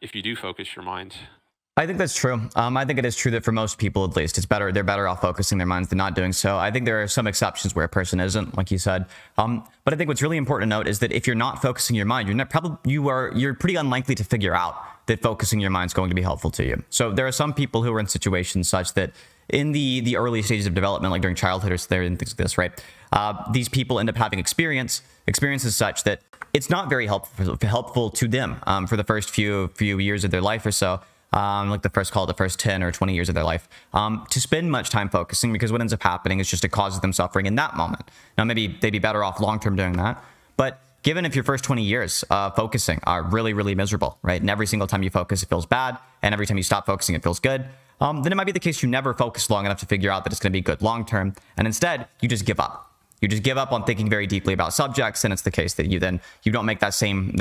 Speaker 3: if you do focus your mind.
Speaker 1: I think that's true. I think it is true that for most people, at least, they're better off focusing their minds than not doing so. I think there are some exceptions where a person isn't, like you said. But I think what's really important to note is that if you're not focusing your mind, you're pretty unlikely to figure out that focusing your mind is going to be helpful to you. So there are some people who are in situations such that in the early stages of development, like during childhood or things like this, right? These people end up having experiences such that it's not very helpful to them for the first few years of their life or so. Like the first 10 or 20 years of their life, to spend much time focusing, because what ends up happening is just it causes them suffering in that moment. Now, maybe they'd be better off long-term doing that, but given if your first 20 years focusing are really, really miserable, right? And every single time you focus, it feels bad. And every time you stop focusing, it feels good. Then it might be the case you never focus long enough to figure out that it's going to be good long-term. And instead, you just give up. You just give up on thinking very deeply about subjects, and it's the case that you don't make the same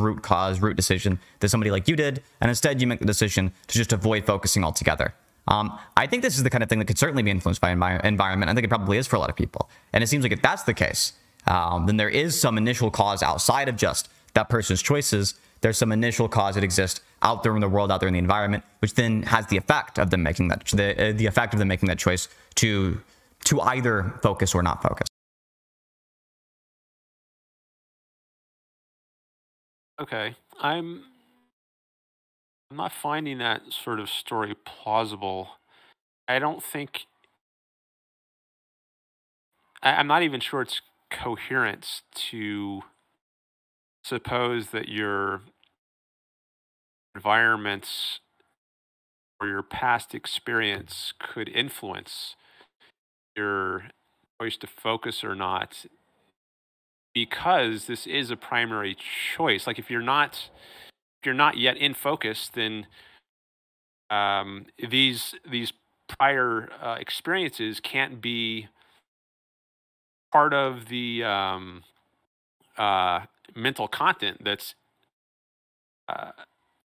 Speaker 1: root decision that somebody like you did, and instead you make the decision to just avoid focusing altogether. I think this is the kind of thing that could certainly be influenced by environment. I think it probably is for a lot of people, and it seems like if that's the case, then there is some initial cause outside of just that person's choices. There's some initial cause that exists out there in the world, out there in the environment, which then has the effect of them making that choice to either focus or not focus.
Speaker 3: Okay, I'm not finding that sort of story plausible. I don't think I'm not even sure it's coherent to suppose that your environments or your past experience could influence your choice to focus or not, because this is a primary choice. Like if you're not yet in focus, then these prior experiences can't be part of the mental content that's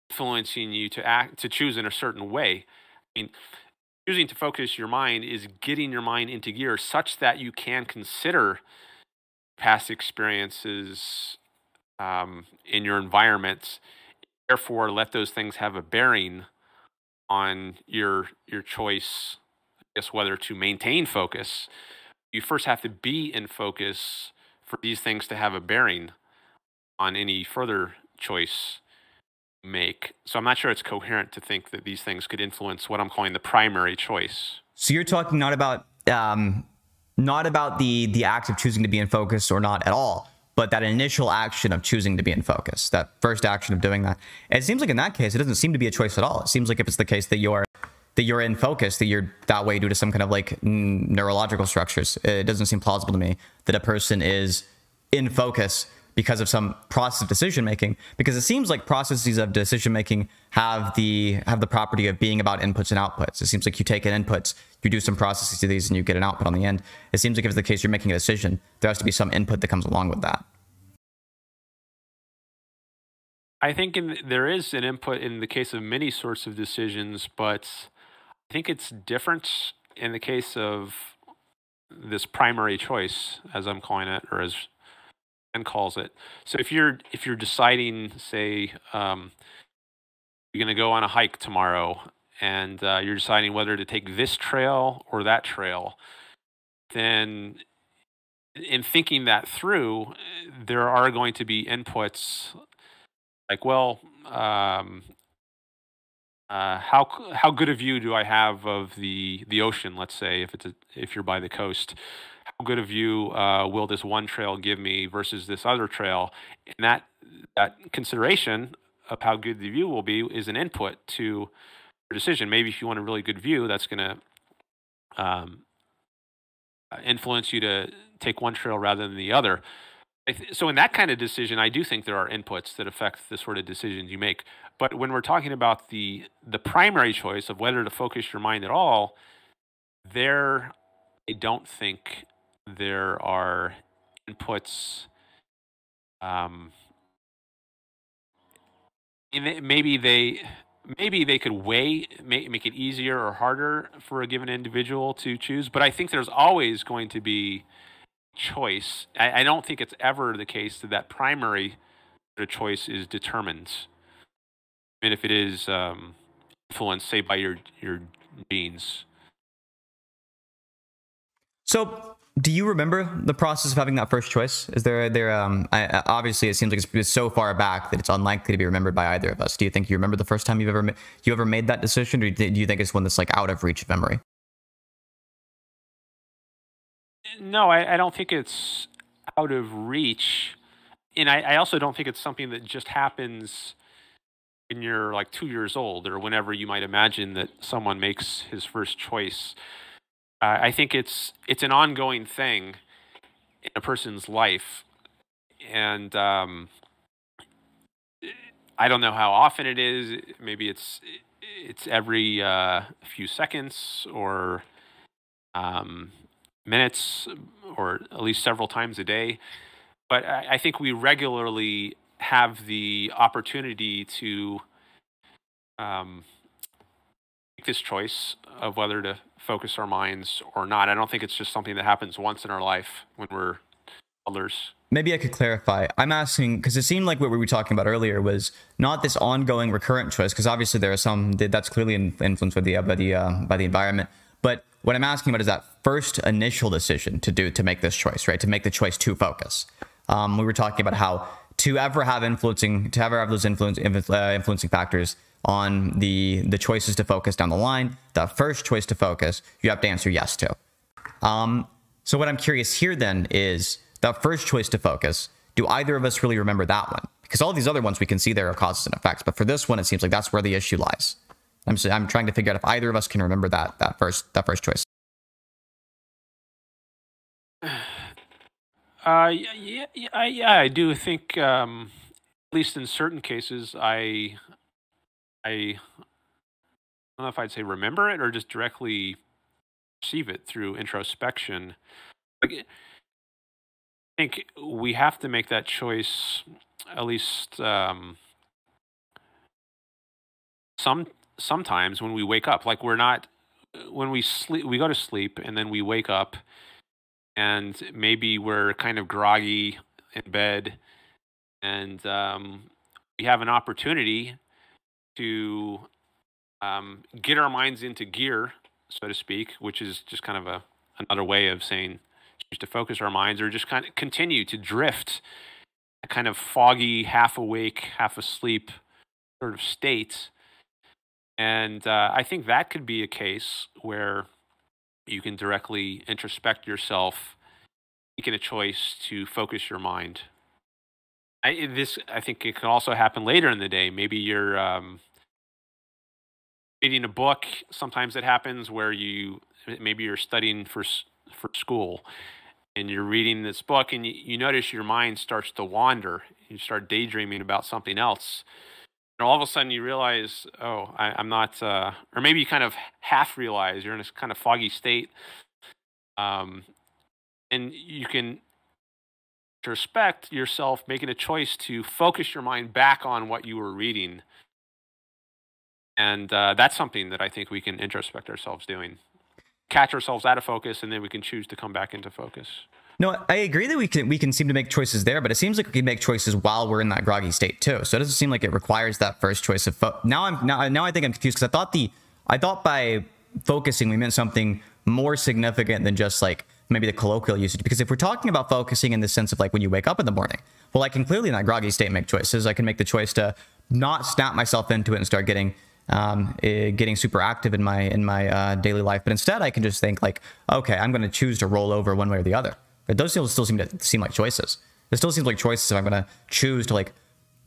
Speaker 3: influencing you to choose in a certain way. I mean, choosing to focus your mind is getting your mind into gear such that you can consider past experiences in your environment. Therefore, let those things have a bearing on your choice, I guess, whether to maintain focus. You first have to be in focus for these things to have a bearing on any further choice you make. So I'm not sure it's coherent to think that these things could influence what I'm calling the primary choice.
Speaker 1: So you're talking not about the act of choosing to be in focus or not at all, but that initial action of choosing to be in focus, that first action of doing that. And it seems like in that case, it doesn't seem to be a choice at all. It seems like if it's the case that you're in focus, that you're that way due to some kind of like neurological structures. It doesn't seem plausible to me that a person is in focus because of some process of decision making, because it seems like processes of decision making have the property of being about inputs and outputs. It seems like you take in inputs, you do some processes to these, and you get an output on the end. It seems like if it's the case you're making a decision, there has to be some input that comes along with that.
Speaker 3: I think there is an input in the case of many sorts of decisions, but I think it's different in the case of this primary choice, as I'm calling it, or as Ben calls it. So if you're deciding, say, you're going to go on a hike tomorrow, and you're deciding whether to take this trail or that trail, then in thinking that through, there are going to be inputs like, well, how good a view do I have of the ocean? Let's say if you're by the coast, how good a view will this one trail give me versus this other trail? And that consideration of how good the view will be is an input to your decision. Maybe if you want a really good view, that's going to influence you to take one trail rather than the other. So in that kind of decision, I do think there are inputs that affect the sort of decisions you make. But when we're talking about the primary choice of whether to focus your mind at all, there, I don't think there are inputs. Maybe they could make it easier or harder for a given individual to choose. But I think there's always going to be choice. I don't think it's ever the case that primary choice is determined. I mean, if it is influenced, say, by your genes.
Speaker 1: So, do you remember the process of having that first choice? Is there obviously it seems like it's so far back that it's unlikely to be remembered by either of us. Do you think you remember the first time you ever made that decision, or do you think it's one that's like out of reach of memory?
Speaker 3: No, I don't think it's out of reach, and I also don't think it's something that just happens when you're like 2 years old or whenever you might imagine that someone makes his first choice. I think it's an ongoing thing in a person's life, and I don't know how often it is. Maybe it's every few seconds or minutes, or at least several times a day. But I think we regularly have the opportunity to make this choice of whether to focus our minds or not. I don't think it's just something that happens once in our life when we're elders.
Speaker 1: Maybe I could clarify. I'm asking because it seemed like what we were talking about earlier was not this ongoing recurrent choice, because obviously there are some that's clearly influenced by the environment. But what I'm asking about is that first initial decision to make this choice, right? To make the choice to focus. We were talking about how to ever have those influencing factors on the choices to focus down the line, the first choice to focus, you have to answer yes to. So what I'm curious here then is the first choice to focus. Do either of us really remember that one? Because all these other ones we can see there are causes and effects, but for this one it seems like that's where the issue lies. I'm trying to figure out if either of us can remember that first choice.
Speaker 3: Yeah, I do think, at least in certain cases, I don't know if I'd say remember it or just directly perceive it through introspection. I think we have to make that choice at least sometimes when we wake up. Like when we sleep, we go to sleep and then we wake up and maybe we're kind of groggy in bed, and we have an opportunity to get our minds into gear, so to speak, which is just kind of another way of saying choose to focus our minds, or just kind of continue to drift, a kind of foggy, half awake, half asleep sort of state. And I think that could be a case where you can directly introspect yourself, making a choice to focus your mind. I think it can also happen later in the day. Maybe you're reading a book. Sometimes it happens where maybe you're studying for school, and you're reading this book, and you notice your mind starts to wander. You start daydreaming about something else. And all of a sudden you realize, oh, I'm not, or maybe you kind of half realize you're in this kind of foggy state. And you can respect yourself making a choice to focus your mind back on what you were reading. And that's something that I think we can introspect ourselves doing. Catch ourselves out of focus, and then we can choose to come back into focus.
Speaker 1: No, I agree that we can seem to make choices there, but it seems like we can make choices while we're in that groggy state too. So it doesn't seem like it requires that first choice of now I think I'm confused, because I thought by focusing we meant something more significant than just like maybe the colloquial usage. Because if we're talking about focusing in the sense of like when you wake up in the morning, well, I can clearly in that groggy state make choices. I can make the choice to not snap myself into it and start getting super active in my daily life, but instead I can just think like, okay, I'm going to choose to roll over one way or the other. But those still seem like choices. It still seems like choices if I'm going to choose to like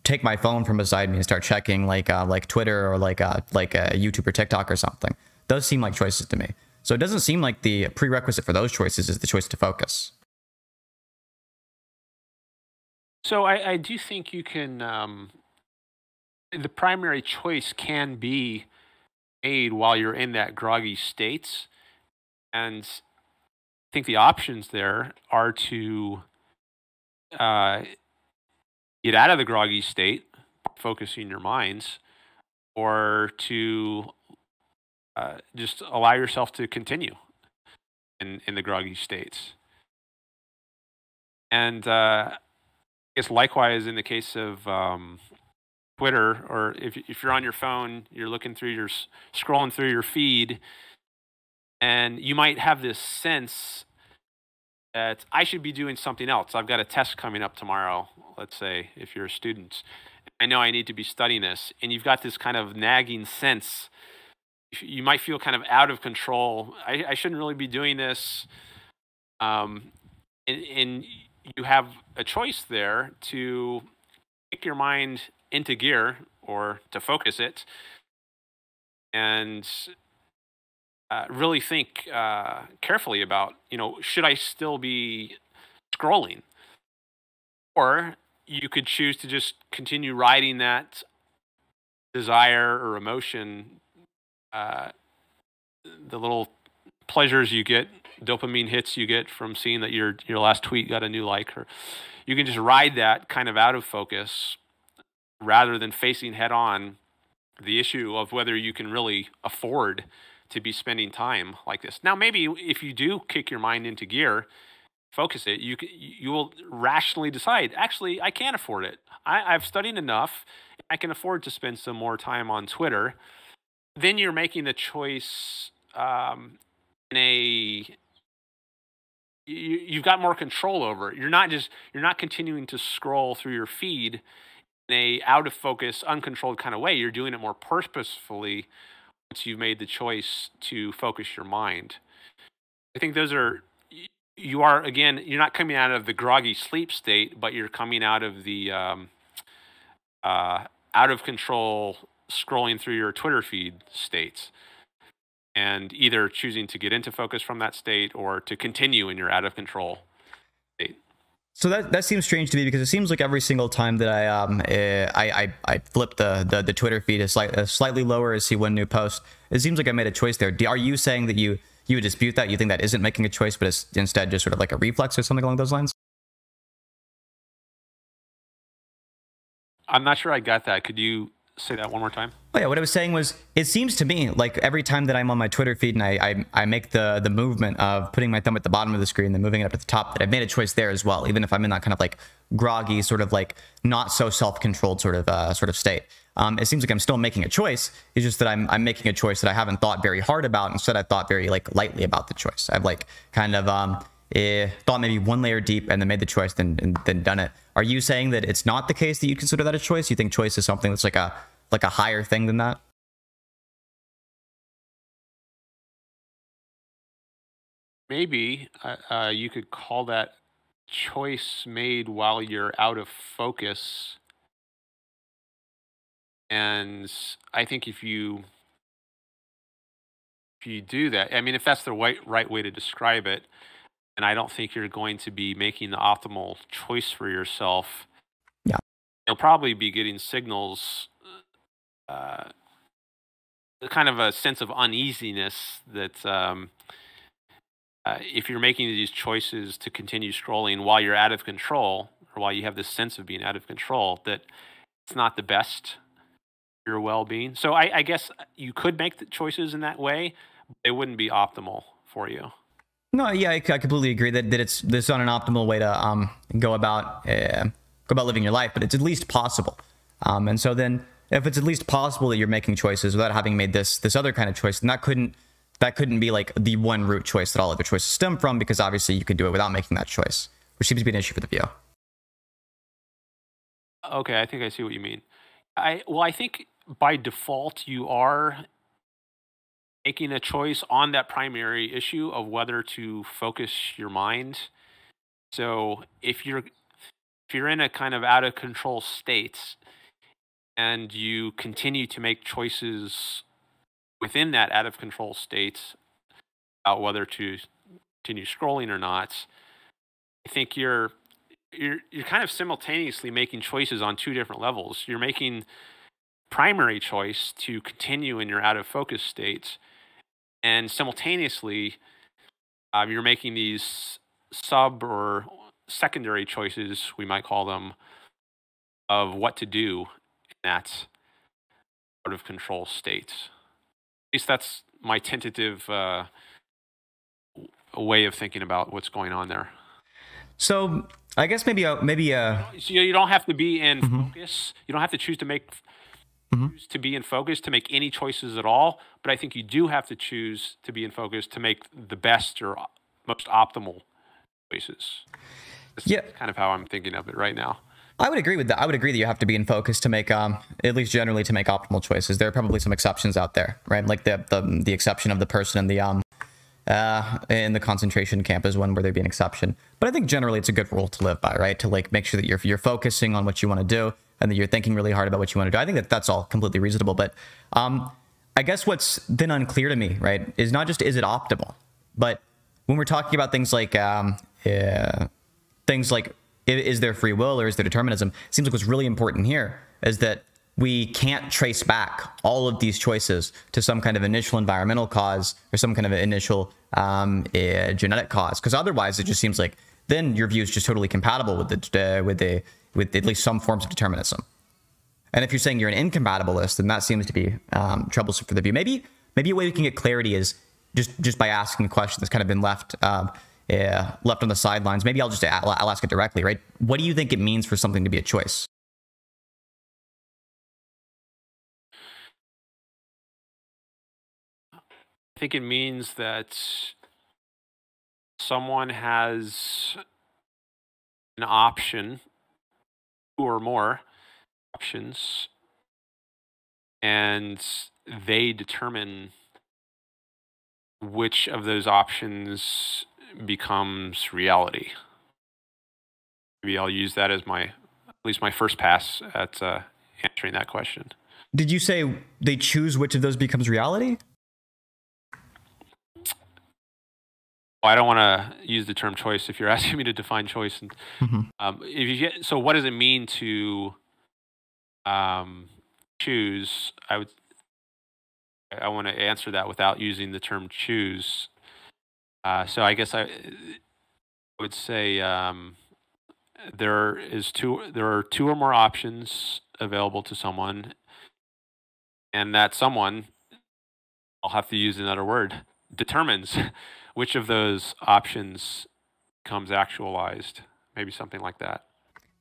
Speaker 1: take my phone from beside me and start checking like Twitter or like YouTube or TikTok or something. Those seem like choices to me. So it doesn't seem like the prerequisite for those choices is the choice to focus.
Speaker 3: So I do think you can, the primary choice can be made while you're in that groggy state. And I think the options there are to uh, get out of the groggy state, focusing your minds, or to just allow yourself to continue in the groggy states. And I guess likewise in the case of Twitter, or if you're on your phone, you're looking through your scrolling through your feed, and you might have this sense that I should be doing something else. I've got a test coming up tomorrow, let's say, if you're a student. I know I need to be studying this, and you've got this kind of nagging sense. You might feel kind of out of control. I shouldn't really be doing this. And you have a choice there to kick your mind into gear or to focus it and really think carefully about, should I still be scrolling? Or you could choose to just continue riding that desire or emotion, the little pleasures you get, dopamine hits you get from seeing that your last tweet got a new like, or you can just ride that kind of out of focus rather than facing head on the issue of whether you can really afford to be spending time like this. Now, maybe if you do kick your mind into gear, focus it, you will rationally decide, actually, I can't afford it. I've studied enough. I can afford to spend some more time on Twitter. Then you're making the choice you've got more control over it. You're not continuing to scroll through your feed in a out of focus, uncontrolled kind of way. You're doing it more purposefully once you've made the choice to focus your mind. I think you're not coming out of the groggy sleep state, but you're coming out of the out of control scrolling through your Twitter feed states, and either choosing to get into focus from that state or to continue in your out of control state.
Speaker 1: So that seems strange to me, because it seems like every single time that I flip the Twitter feed slightly lower as see one new post, it seems like I made a choice there. Are you saying that you would dispute that? You think that isn't making a choice, but it's instead just sort of like a reflex or something along those lines?
Speaker 3: I'm not sure I got that. Could you say that one more time?
Speaker 1: Oh yeah, what I was saying was, it seems to me like every time that I'm on my Twitter feed and I make the movement of putting my thumb at the bottom of the screen and then moving it up at the top, that I've made a choice there as well, even if I'm in that kind of like groggy, sort of like not so self-controlled sort of state. It seems like I'm still making a choice. It's just that I'm making a choice that I haven't thought very hard about. Instead, I've thought very like lightly about the choice. I've like kind of thought maybe one layer deep and then made the choice, then done it. Are you saying that it's not the case that you consider that a choice? You think choice is something that's like a higher thing than that?
Speaker 3: Maybe you could call that choice made while you're out of focus. And I think if you do that, I mean, if that's the right way to describe it, and I don't think you're going to be making the optimal choice for yourself.
Speaker 1: Yeah.
Speaker 3: You'll probably be getting signals, kind of a sense of uneasiness that if you're making these choices to continue scrolling while you're out of control, or while you have this sense of being out of control, that it's not the best for your well-being. So I guess you could make the choices in that way, but it wouldn't be optimal for you.
Speaker 1: No, yeah, I completely agree that it's not an optimal way to go about living your life, but it's at least possible. And so then, if it's at least possible that you're making choices without having made this other kind of choice, then that couldn't be like the one root choice that all other choices stem from, because obviously you could do it without making that choice, which seems to be an issue for the view.
Speaker 3: Okay, I think I see what you mean. I think by default you are making a choice on that primary issue of whether to focus your mind. So if you're in a kind of out of control state and you continue to make choices within that out of control state about whether to continue scrolling or not, I think you're kind of simultaneously making choices on two different levels. You're making primary choice to continue in your out of focus state, and simultaneously you're making these sub or secondary choices, we might call them, of what to do in that out of control state. At least that's my tentative way of thinking about what's going on there.
Speaker 1: So I guess maybe
Speaker 3: so you don't have to be in focus. You don't have to choose to make choose to be in focus to make any choices at all. But I think you do have to choose to be in focus to make the best or most optimal choices. That's kind of how I'm thinking of it right now.
Speaker 1: I would agree with that. I would agree that you have to be in focus to make, at least generally, to make optimal choices. There are probably some exceptions out there, right? Like the exception of the person in the concentration camp is one where there'd be an exception. But I think generally it's a good rule to live by, right? To like make sure that you're focusing on what you want to do and that you're thinking really hard about what you want to do. I think that's all completely reasonable. But I guess what's then unclear to me, right, is not just is it optimal, but when we're talking about things like is there free will or is there determinism? It seems like what's really important here is that we can't trace back all of these choices to some kind of initial environmental cause or some kind of initial genetic cause, because otherwise it just seems like then your view is just totally compatible with at least some forms of determinism. And if you're saying you're an incompatibilist, then that seems to be troublesome for the view. Maybe a way we can get clarity is just by asking a question that's kind of been left on the sidelines. Maybe I'll ask it directly, right? What do you think it means for something to be a choice?
Speaker 3: I think it means that someone has an option, two or more options, and they determine which of those options becomes reality. Maybe I'll use that as at least my first pass at answering that question.
Speaker 1: Did you say they choose which of those becomes reality?
Speaker 3: I don't want to use the term choice if you're asking me to define choice. And, so what does it mean to choose? I want to answer that without using the term choose. So I guess I would say there are two or more options available to someone, and that someone, I'll have to use another word, determines which of those options becomes actualized. Maybe something like that.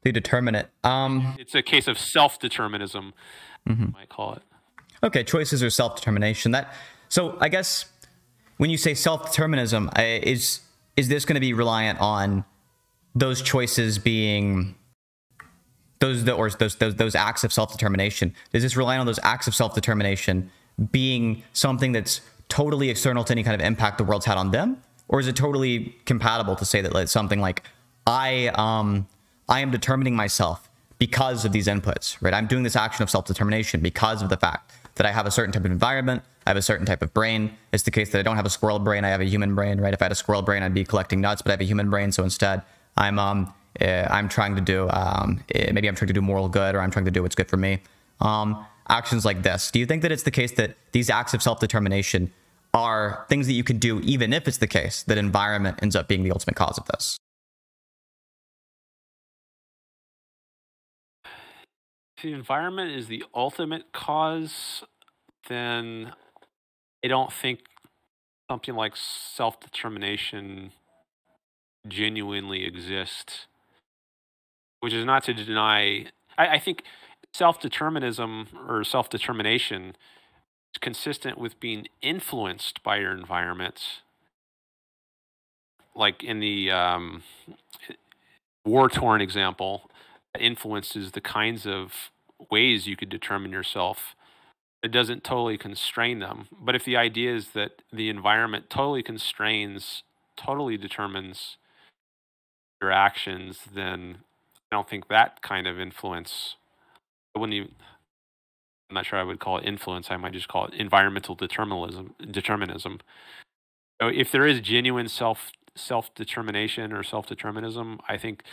Speaker 1: They determine it.
Speaker 3: It's a case of self-determinism, you might call it.
Speaker 1: Okay, choices are self-determination. So I guess when you say self-determinism, is this going to be reliant on those choices being those acts of self-determination? Is this relying on those acts of self-determination being something that's totally external to any kind of impact the world's had on them? Or is it totally compatible to say that it's something like, I am determining myself because of these inputs, right? I'm doing this action of self-determination because of the fact that I have a certain type of environment, I have a certain type of brain. It's the case that I don't have a squirrel brain, I have a human brain, right? If I had a squirrel brain, I'd be collecting nuts, but I have a human brain, so instead I'm trying to do, maybe I'm trying to do moral good, or I'm trying to do what's good for me. Actions like this. Do you think that it's the case that these acts of self-determination are things that you can do even if it's the case that environment ends up being the ultimate cause of this?
Speaker 3: If the environment is the ultimate cause, then I don't think something like self-determination genuinely exists, which is not to deny. I think self-determinism or self-determination is consistent with being influenced by your environment. Like in the war-torn example, that influences the kinds of ways you could determine yourself. It doesn't totally constrain them. But if the idea is that the environment totally constrains, totally determines your actions, then I don't think that kind of influence, I'm not sure I would call it influence. I might just call it environmental determinism. So if there is genuine self-determination or self-determinism, I think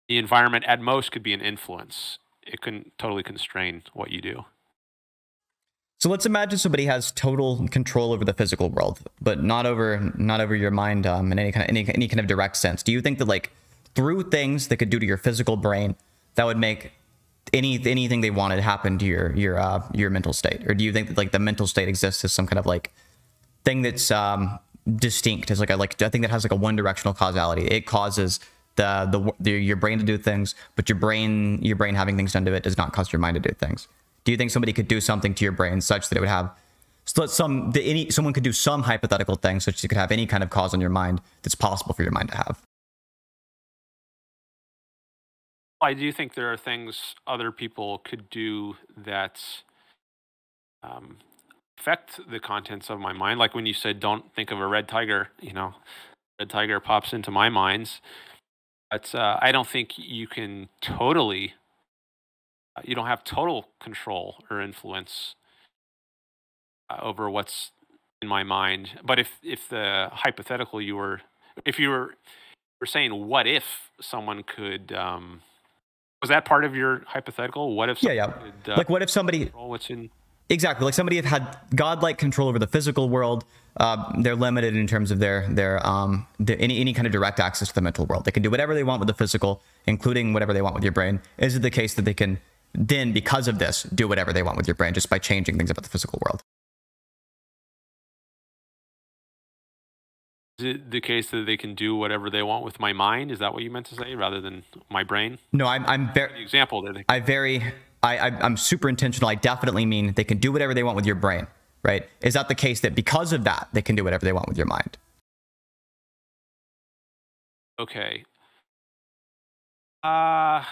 Speaker 3: the environment at most could be an influence. It couldn't totally constrain what you do.
Speaker 1: So let's imagine somebody has total control over the physical world, but not over your mind in any kind of direct sense. Do you think that, like, through things they could do to your physical brain, that would make anything they wanted happen to your mental state? Or do you think that, like, the mental state exists as some kind of, like, thing that's distinct, as I think that has like a one directional causality? It causes your brain to do things, but your brain having things done to it does not cause your mind to do things. Do you think somebody could do something to your brain such that it would have someone could do some hypothetical thing such that you could have any kind of cause on your mind that's possible for your mind to have?
Speaker 3: I do think there are things other people could do that affect the contents of my mind. Like when you said, don't think of a red tiger, red tiger pops into my mind. But I don't think you can you don't have total control or influence over what's in my mind. But if the hypothetical if you were saying, what if someone could, was that part of your hypothetical? What if someone could,
Speaker 1: like what if somebody
Speaker 3: control what's in?
Speaker 1: Exactly, like somebody had godlike control over the physical world. They're limited in terms of their any kind of direct access to the mental world. They can do whatever they want with the physical, including whatever they want with your brain. Is it the case that they can then, because of this, do whatever they want with your brain just by changing things about the physical world?
Speaker 3: Is it the case that they can do whatever they want with my mind? Is that what you meant to say, rather than my brain?
Speaker 1: No, I'm very
Speaker 3: the example that
Speaker 1: I'm super intentional. I definitely mean they can do whatever they want with your brain, right? Is that the case that because of that, they can do whatever they want with your mind?
Speaker 3: Okay. I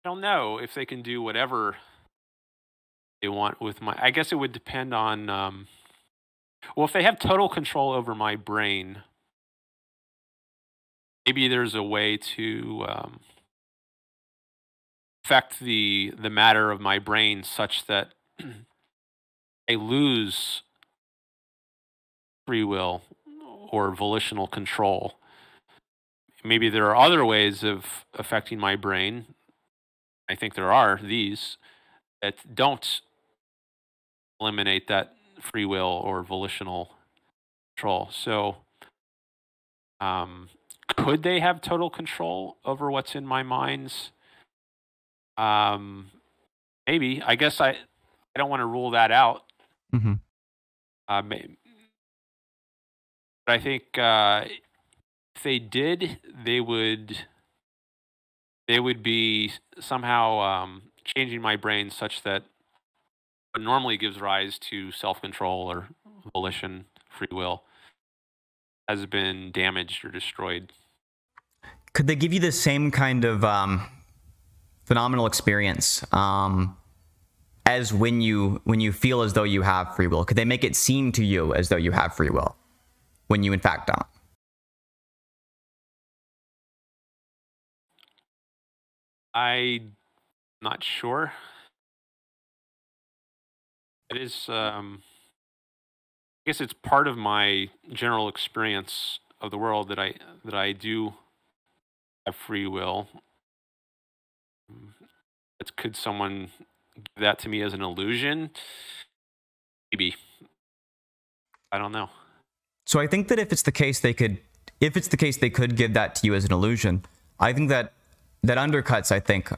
Speaker 3: don't know if they can do whatever they want with my... I guess it would depend on... well, if they have total control over my brain, maybe there's a way to affect the matter of my brain such that I lose free will or volitional control. Maybe there are other ways of affecting my brain. I think there are these that don't eliminate that free will or volitional control. So, could they have total control over what's in my minds? Maybe. I guess I don't want to rule that out.
Speaker 1: Mm-hmm.
Speaker 3: But I think if they did, they would be somehow changing my brain such that what normally gives rise to self-control or volition, free will, has been damaged or destroyed.
Speaker 1: Could they give you the same kind of phenomenal experience as when you feel as though you have free will? Could they make it seem to you as though you have free will when you in fact don't?
Speaker 3: I'm not sure. It is, I guess it's part of my general experience of the world that I do have free will. Could someone give that to me as an illusion? Maybe. I don't know.
Speaker 1: So I think that if it's the case they could give that to you as an illusion, I think that undercuts, I think,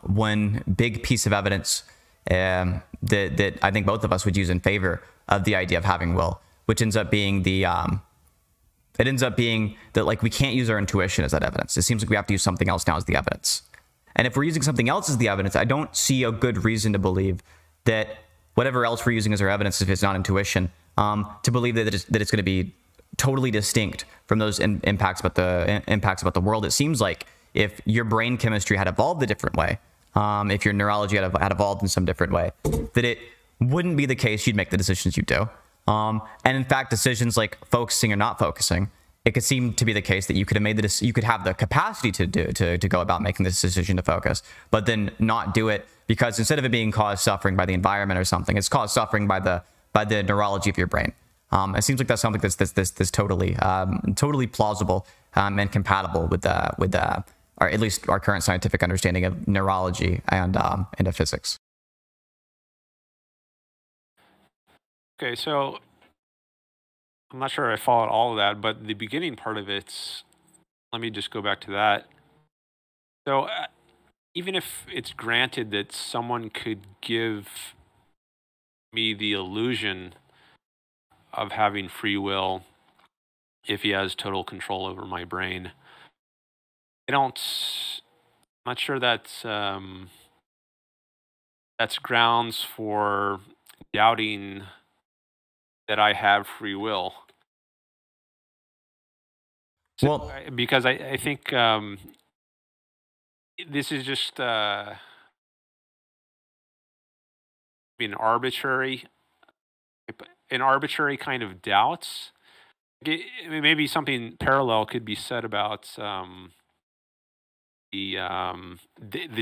Speaker 1: one big piece of evidence that I think both of us would use in favor of the idea of having will, which ends up being that, like, we can't use our intuition as that evidence. It seems like we have to use something else now as the evidence. And if we're using something else as the evidence, I don't see a good reason to believe that whatever else we're using as our evidence, if it's not intuition, to believe that it's going to be totally distinct from those impacts about the world. It seems like if your brain chemistry had evolved a different way, if your neurology had evolved in some different way, that it wouldn't be the case you'd make the decisions you do. And in fact, decisions like focusing or not focusing, it could seem to be the case that you could have the capacity to go about making this decision to focus, but then not do it because instead of it being caused suffering by the environment or something, it's caused suffering by the neurology of your brain. It seems like that's something that's totally plausible and compatible with or at least our current scientific understanding of neurology and of physics.
Speaker 3: Okay, so I'm not sure I followed all of that, but the beginning part of it, let me just go back to that. So even if it's granted that someone could give me the illusion of having free will if he has total control over my brain, I'm not sure that's grounds for doubting that I have free will. So,
Speaker 1: Well,
Speaker 3: because I think this is just an arbitrary kind of doubts. I mean, maybe something parallel could be said about the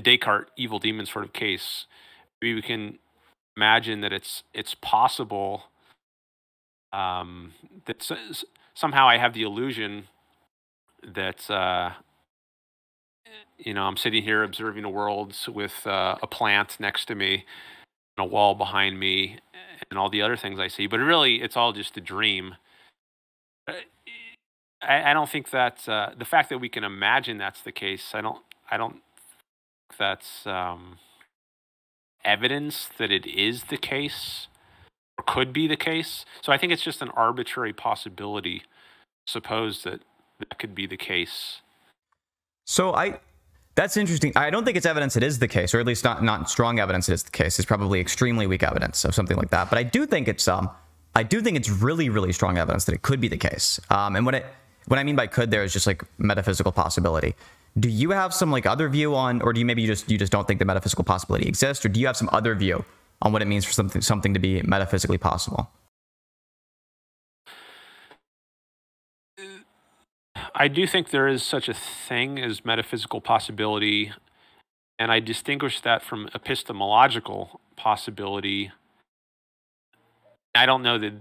Speaker 3: Descartes evil demon sort of case. Maybe we can imagine that it's possible that somehow I have the illusion that I'm sitting here observing a world with a plant next to me and a wall behind me and all the other things I see, but really it's all just a dream. I don't think that the fact that we can imagine that's the case. I don't think that's evidence that it is the case or could be the case. So I think it's just an arbitrary possibility. Suppose that could be the case.
Speaker 1: So that's interesting. I don't think it's evidence it is the case, or at least not strong evidence it is the case. It's probably extremely weak evidence of something like that. But I do think it's really, really strong evidence that it could be the case. And what I mean by could there is just like metaphysical possibility. Do you have some like other view on, or do you just don't think the metaphysical possibility exists, or do you have some other view on what it means for something to be metaphysically possible?
Speaker 3: I do think there is such a thing as metaphysical possibility, and I distinguish that from epistemological possibility. I don't know that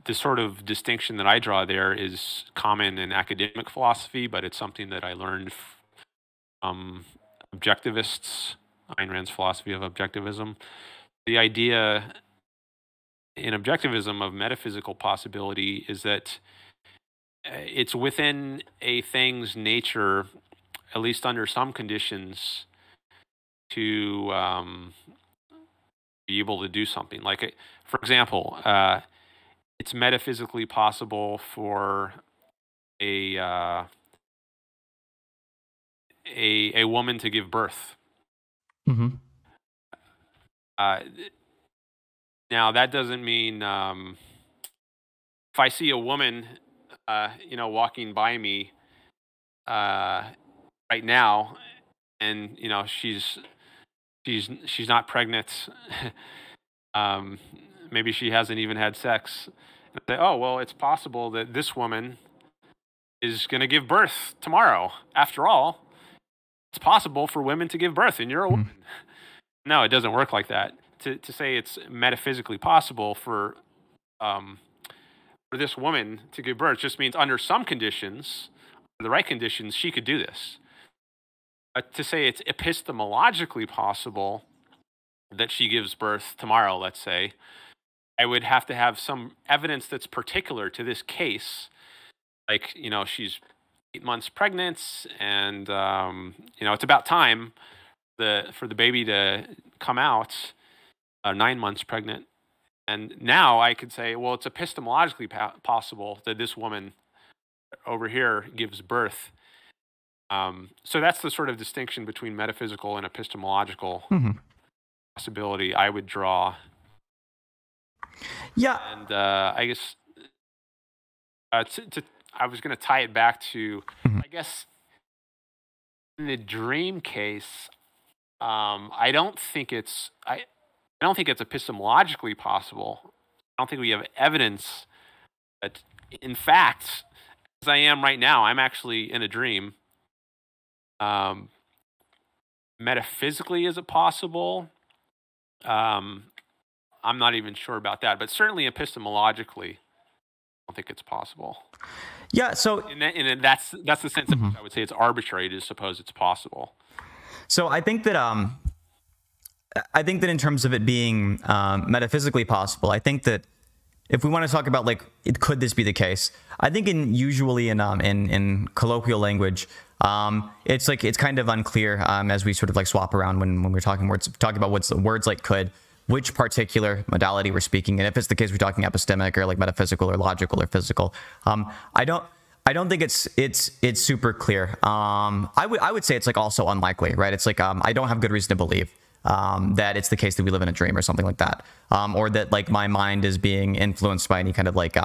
Speaker 3: the sort of distinction that I draw there is common in academic philosophy, but it's something that I learned from objectivists, Ayn Rand's philosophy of objectivism. The idea in objectivism of metaphysical possibility is that it's within a thing's nature, at least under some conditions, to be able to do something. Like, for example, it's metaphysically possible for a woman to give birth.
Speaker 1: Mm-hmm.
Speaker 3: Now, that doesn't mean if I see a woman, walking by me right now, and she's not pregnant. Maybe she hasn't even had sex. And I say, oh well, it's possible that this woman is going to give birth tomorrow. After all, it's possible for women to give birth, and you're a woman. No, it doesn't work like that. To say it's metaphysically possible for this woman to give birth just means under some conditions, the right conditions, she could do this. To say it's epistemologically possible that she gives birth tomorrow, let's say, I would have to have some evidence that's particular to this case. Like, she's 8 months pregnant, and, it's about time for the baby to come out, 9 months pregnant. And now I could say, well, it's epistemologically possible that this woman over here gives birth. So that's the sort of distinction between metaphysical and epistemological possibility I would draw.
Speaker 1: Yeah.
Speaker 3: And I guess I was going to tie it back to, I guess, in the dream case, I don't think it's epistemologically possible. I don't think we have evidence that, in fact, as I am right now, I'm actually in a dream. Metaphysically, is it possible? I'm not even sure about that, but certainly epistemologically, don't think it's possible.
Speaker 1: Yeah. So
Speaker 3: and that's the sense in which I would say it's arbitrary to suppose it's possible.
Speaker 1: So I think that in terms of it being metaphysically possible, I think that if we want to talk about like could this be the case, I think usually in colloquial language, it's kind of unclear as we sort of like swap around when we're talking about what's the words like could, which particular modality we're speaking, and if it's the case we're talking epistemic or like metaphysical or logical or physical. I don't think it's super clear. I would say it's like also unlikely, right? It's like I don't have good reason to believe that it's the case that we live in a dream or something like that, or that like my mind is being influenced by any kind of like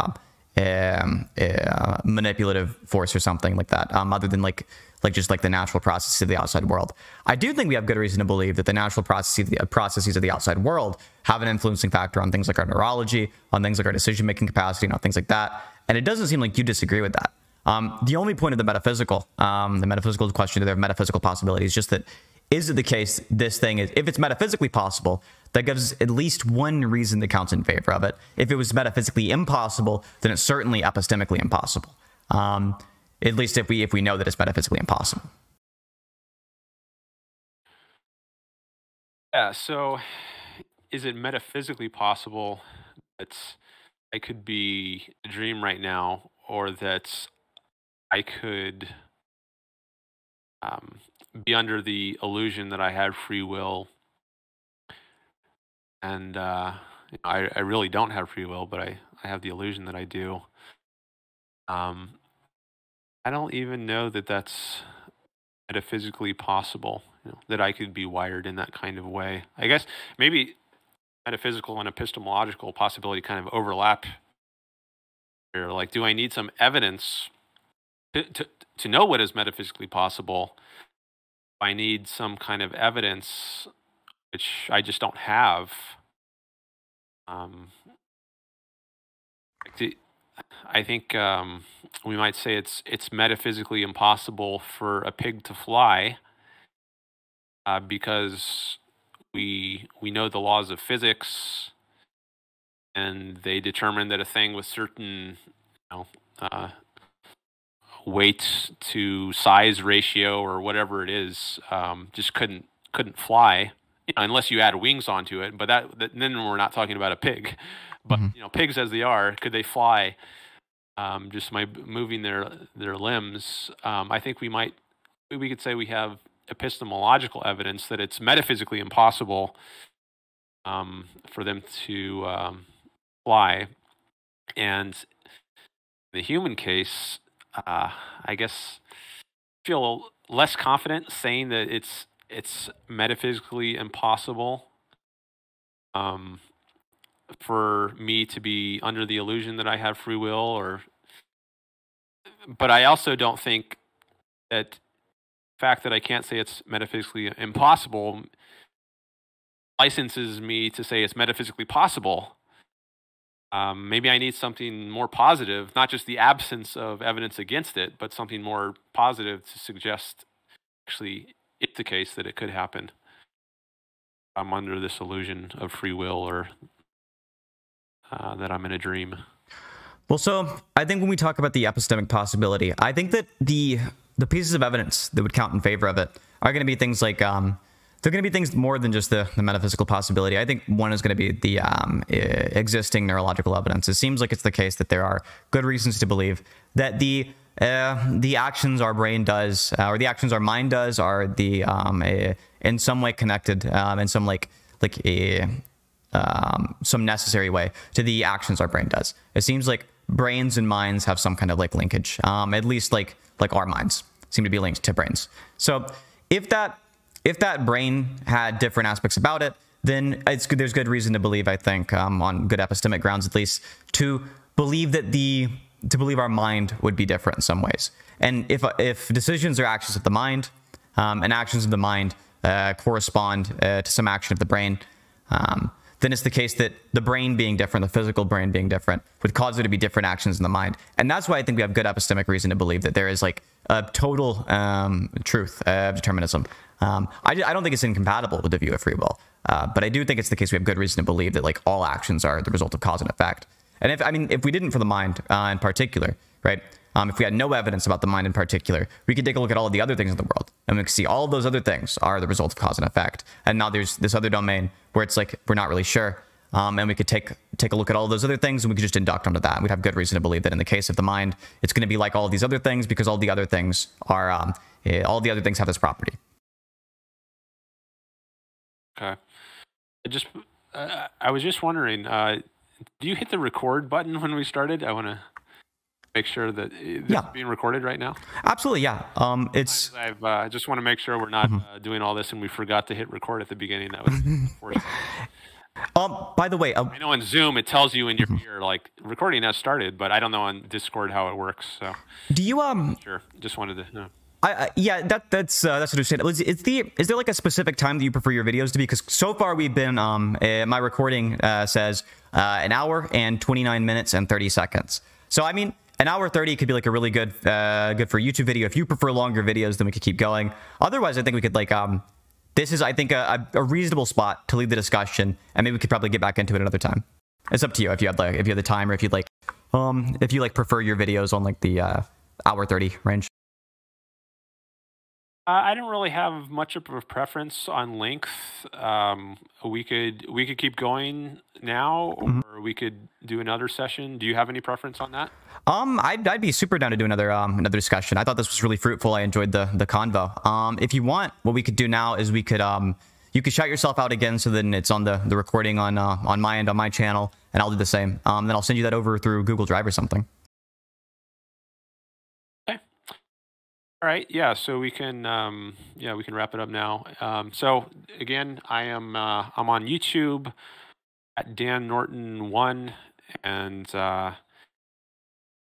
Speaker 1: manipulative force or something like that, other than like just like the natural processes of the outside world. I do think we have good reason to believe that the natural processes of the outside world have an influencing factor on things like our neurology, on things like our decision-making capacity, and on things like that. And it doesn't seem like you disagree with that. The only point of the metaphysical question of metaphysical possibility is just that, is it the case this thing is, if it's metaphysically possible, that gives at least one reason that counts in favor of it. If it was metaphysically impossible, then it's certainly epistemically impossible. At least if we know that it's metaphysically impossible.
Speaker 3: Yeah, so is it metaphysically possible that I could be a dream right now, or that I could be under the illusion that I had free will, and I really don't have free will, but I have the illusion that I do. I don't even know that that's metaphysically possible, that I could be wired in that kind of way. I guess maybe metaphysical and epistemological possibility kind of overlap here. Like, do I need some evidence to know what is metaphysically possible? I need some kind of evidence which I just don't have. I think we might say it's metaphysically impossible for a pig to fly because we know the laws of physics, and they determine that a thing with certain weight to size ratio or whatever it is just couldn't fly, unless you add wings onto it. But then we're not talking about a pig. But pigs as they are, could they fly just by moving their limbs? I think we could say we have epistemological evidence that it's metaphysically impossible for them to fly. And in the human case, I guess I feel less confident saying that it's metaphysically impossible for me to be under the illusion that I have free will, but I also don't think that the fact that I can't say it's metaphysically impossible licenses me to say it's metaphysically possible. Maybe I need something more positive, not just the absence of evidence against it, but something more positive to suggest actually it's the case that it could happen. I'm under this illusion of free will, or that I'm in a dream.
Speaker 1: Well, so I think when we talk about the epistemic possibility, I think that the pieces of evidence that would count in favor of it are going to be things like they're going to be things more than just the metaphysical possibility. I think one is going to be the existing neurological evidence. It seems like it's the case that there are good reasons to believe that the actions our brain does, or the actions our mind does, are in some way connected, in some some necessary way to the actions our brain does. It seems like brains and minds have some kind of like linkage, at least like our minds seem to be linked to brains. So if that brain had different aspects about it, then there's good reason to believe, I think, on good epistemic grounds at least, to believe that our mind would be different in some ways. And if decisions are actions of the mind, and actions of the mind correspond to some action of the brain, then it's the case that the brain being different, the physical brain being different, would cause there to be different actions in the mind. And that's why I think we have good epistemic reason to believe that there is like a total truth of determinism. I don't think it's incompatible with the view of free will, but I do think it's the case we have good reason to believe that like all actions are the result of cause and effect. And if we didn't for the mind in particular, right? If we had no evidence about the mind in particular, we could take a look at all of the other things in the world, and we could see all of those other things are the result of cause and effect. And now there's this other domain where it's like we're not really sure, and we could take a look at all those other things, and we could just induct onto that. And we'd have good reason to believe that in the case of the mind, it's going to be like all of these other things because all the other things are all the other things have this property.
Speaker 3: Okay. I was just wondering, do you hit the record button when we started? I want to make sure that this is being recorded right now.
Speaker 1: Absolutely, yeah.
Speaker 3: I just want to make sure we're not doing all this and we forgot to hit record at the beginning. That was
Speaker 1: by the way,
Speaker 3: I know in Zoom it tells you in your ear like recording has started, but I don't know on Discord how it works. So
Speaker 1: do you
Speaker 3: Sure. Just wanted to know.
Speaker 1: Yeah, that's understandable. Is there like a specific time that you prefer your videos to be? Because so far we've been my recording says an hour and 29 minutes and 30 seconds. So I mean, an hour 30 could be like a really good for a YouTube video. If you prefer longer videos, then we could keep going. Otherwise, I think we could like this is I think a reasonable spot to lead the discussion, and maybe we could probably get back into it another time. It's up to you if you have the time, or if you'd like if you like prefer your videos on like the hour 30 range.
Speaker 3: I don't really have much of a preference on length. We could keep going now, or we could do another session. Do you have any preference on that?
Speaker 1: I'd be super down to do another discussion. I thought this was really fruitful. I enjoyed the convo. If you want, what we could do now is we could you could shout yourself out again, so then it's on the recording on my end on my channel, and I'll do the same. Then I'll send you that over through Google Drive or something.
Speaker 3: All right, yeah. So we can wrap it up now. So again, I'm on YouTube at Dan Norton 1, and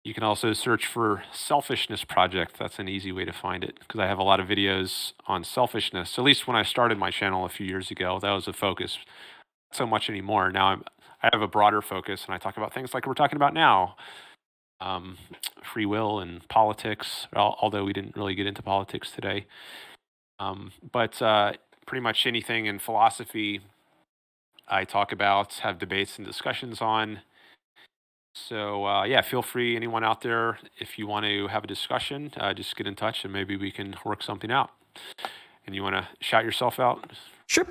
Speaker 3: you can also search for Selfishness Project. That's an easy way to find it, because I have a lot of videos on selfishness. At least when I started my channel a few years ago, that was a focus. Not so much anymore. Now I have a broader focus, and I talk about things like we're talking about now. Free will and politics, although we didn't really get into politics today. But pretty much anything in philosophy I talk about, have debates and discussions on. So yeah, feel free, anyone out there, if you want to have a discussion, just get in touch and maybe we can work something out. And you want to shout yourself out?
Speaker 1: Sure.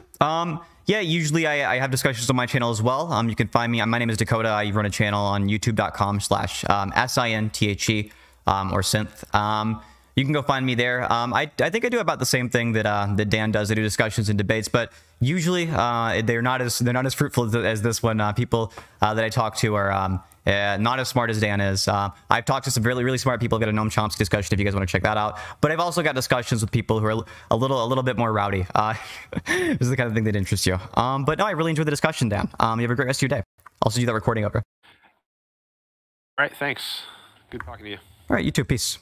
Speaker 1: Yeah, usually I have discussions on my channel as well. You can find me. My name is Dakota. I run a channel on youtube.com/SINTHE or synth. You can go find me there. I think I do about the same thing that Dan does. I do discussions and debates, but usually they're not as fruitful as this one. People that I talk to are not as smart as Dan is. I've talked to some really smart people. I've got a Noam Chomsky discussion if you guys want to check that out. But I've also got discussions with people who are a little bit more rowdy. This is the kind of thing that interests you. But no, I really enjoyed the discussion, Dan. You have a great rest of your day. I'll send you that recording over.
Speaker 3: All right, thanks. Good talking to you.
Speaker 1: All right, you too. Peace.